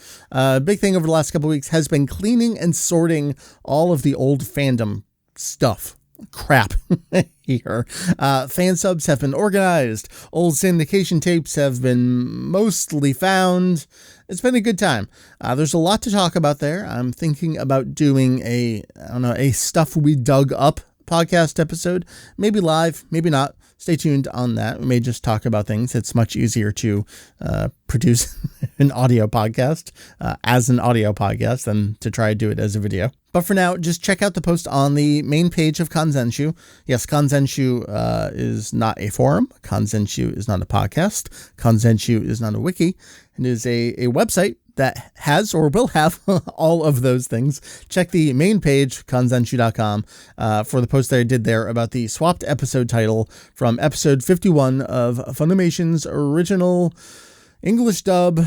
Big thing over the last couple of weeks has been cleaning and sorting all of the old fandom crap here. Fan subs have been organized. Old syndication tapes have been mostly found. It's been a good time. There's a lot to talk about there. I'm thinking about doing a stuff we dug up podcast episode, maybe live, maybe not. Stay tuned on that. We may just talk about things. It's much easier to produce an audio podcast as an audio podcast than to try to do it as a video. But for now, just check out the post on the main page of Kanzenshuu. Yes, Kanzenshuu is not a forum. Kanzenshuu is not a podcast. Kanzenshuu is not a wiki. It is a website that has or will have all of those things. Check the main page, kanzenshuu.com, for the post that I did there about the swapped episode title from episode 51 of Funimation's original English dub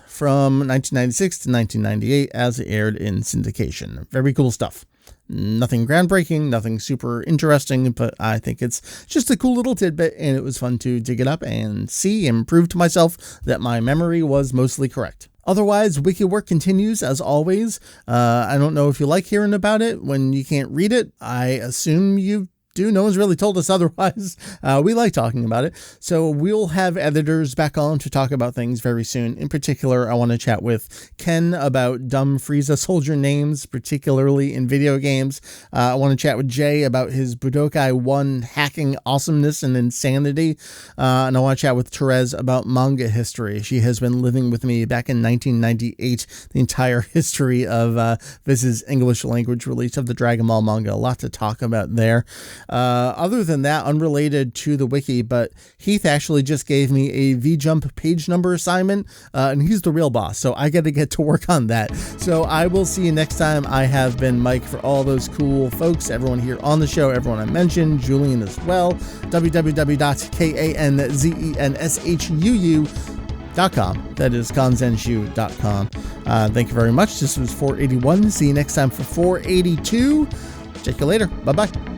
from 1996 to 1998 as it aired in syndication. Very cool stuff. Nothing groundbreaking, nothing super interesting, but I think it's just a cool little tidbit, and it was fun to dig it up and see and prove to myself that my memory was mostly correct. Otherwise, wiki work continues as always. I don't know if you like hearing about it when you can't read it. I assume you do. No one's really told us otherwise. We like talking about it. So we'll have editors back on to talk about things very soon. In particular, I want to chat with Ken about dumb Frieza soldier names, particularly in video games. I want to chat with Jay about his Budokai 1 hacking awesomeness and insanity. And I want to chat with Therese about manga history. She has been living with me back in 1998, the entire history of Viz's English language release of the Dragon Ball manga. A lot to talk about there. Other than that, unrelated to the wiki, but Heath actually just gave me a V-Jump page number assignment, and he's the real boss, so I got to get to work on that. So I will see you next time. I have been Mike for all those cool folks, everyone here on the show, everyone I mentioned, Julian as well, www.kanzenshuu.com. That is kanzenshuu.com. Thank you very much. This was 481. See you next time for 482. Check you later. Bye-bye.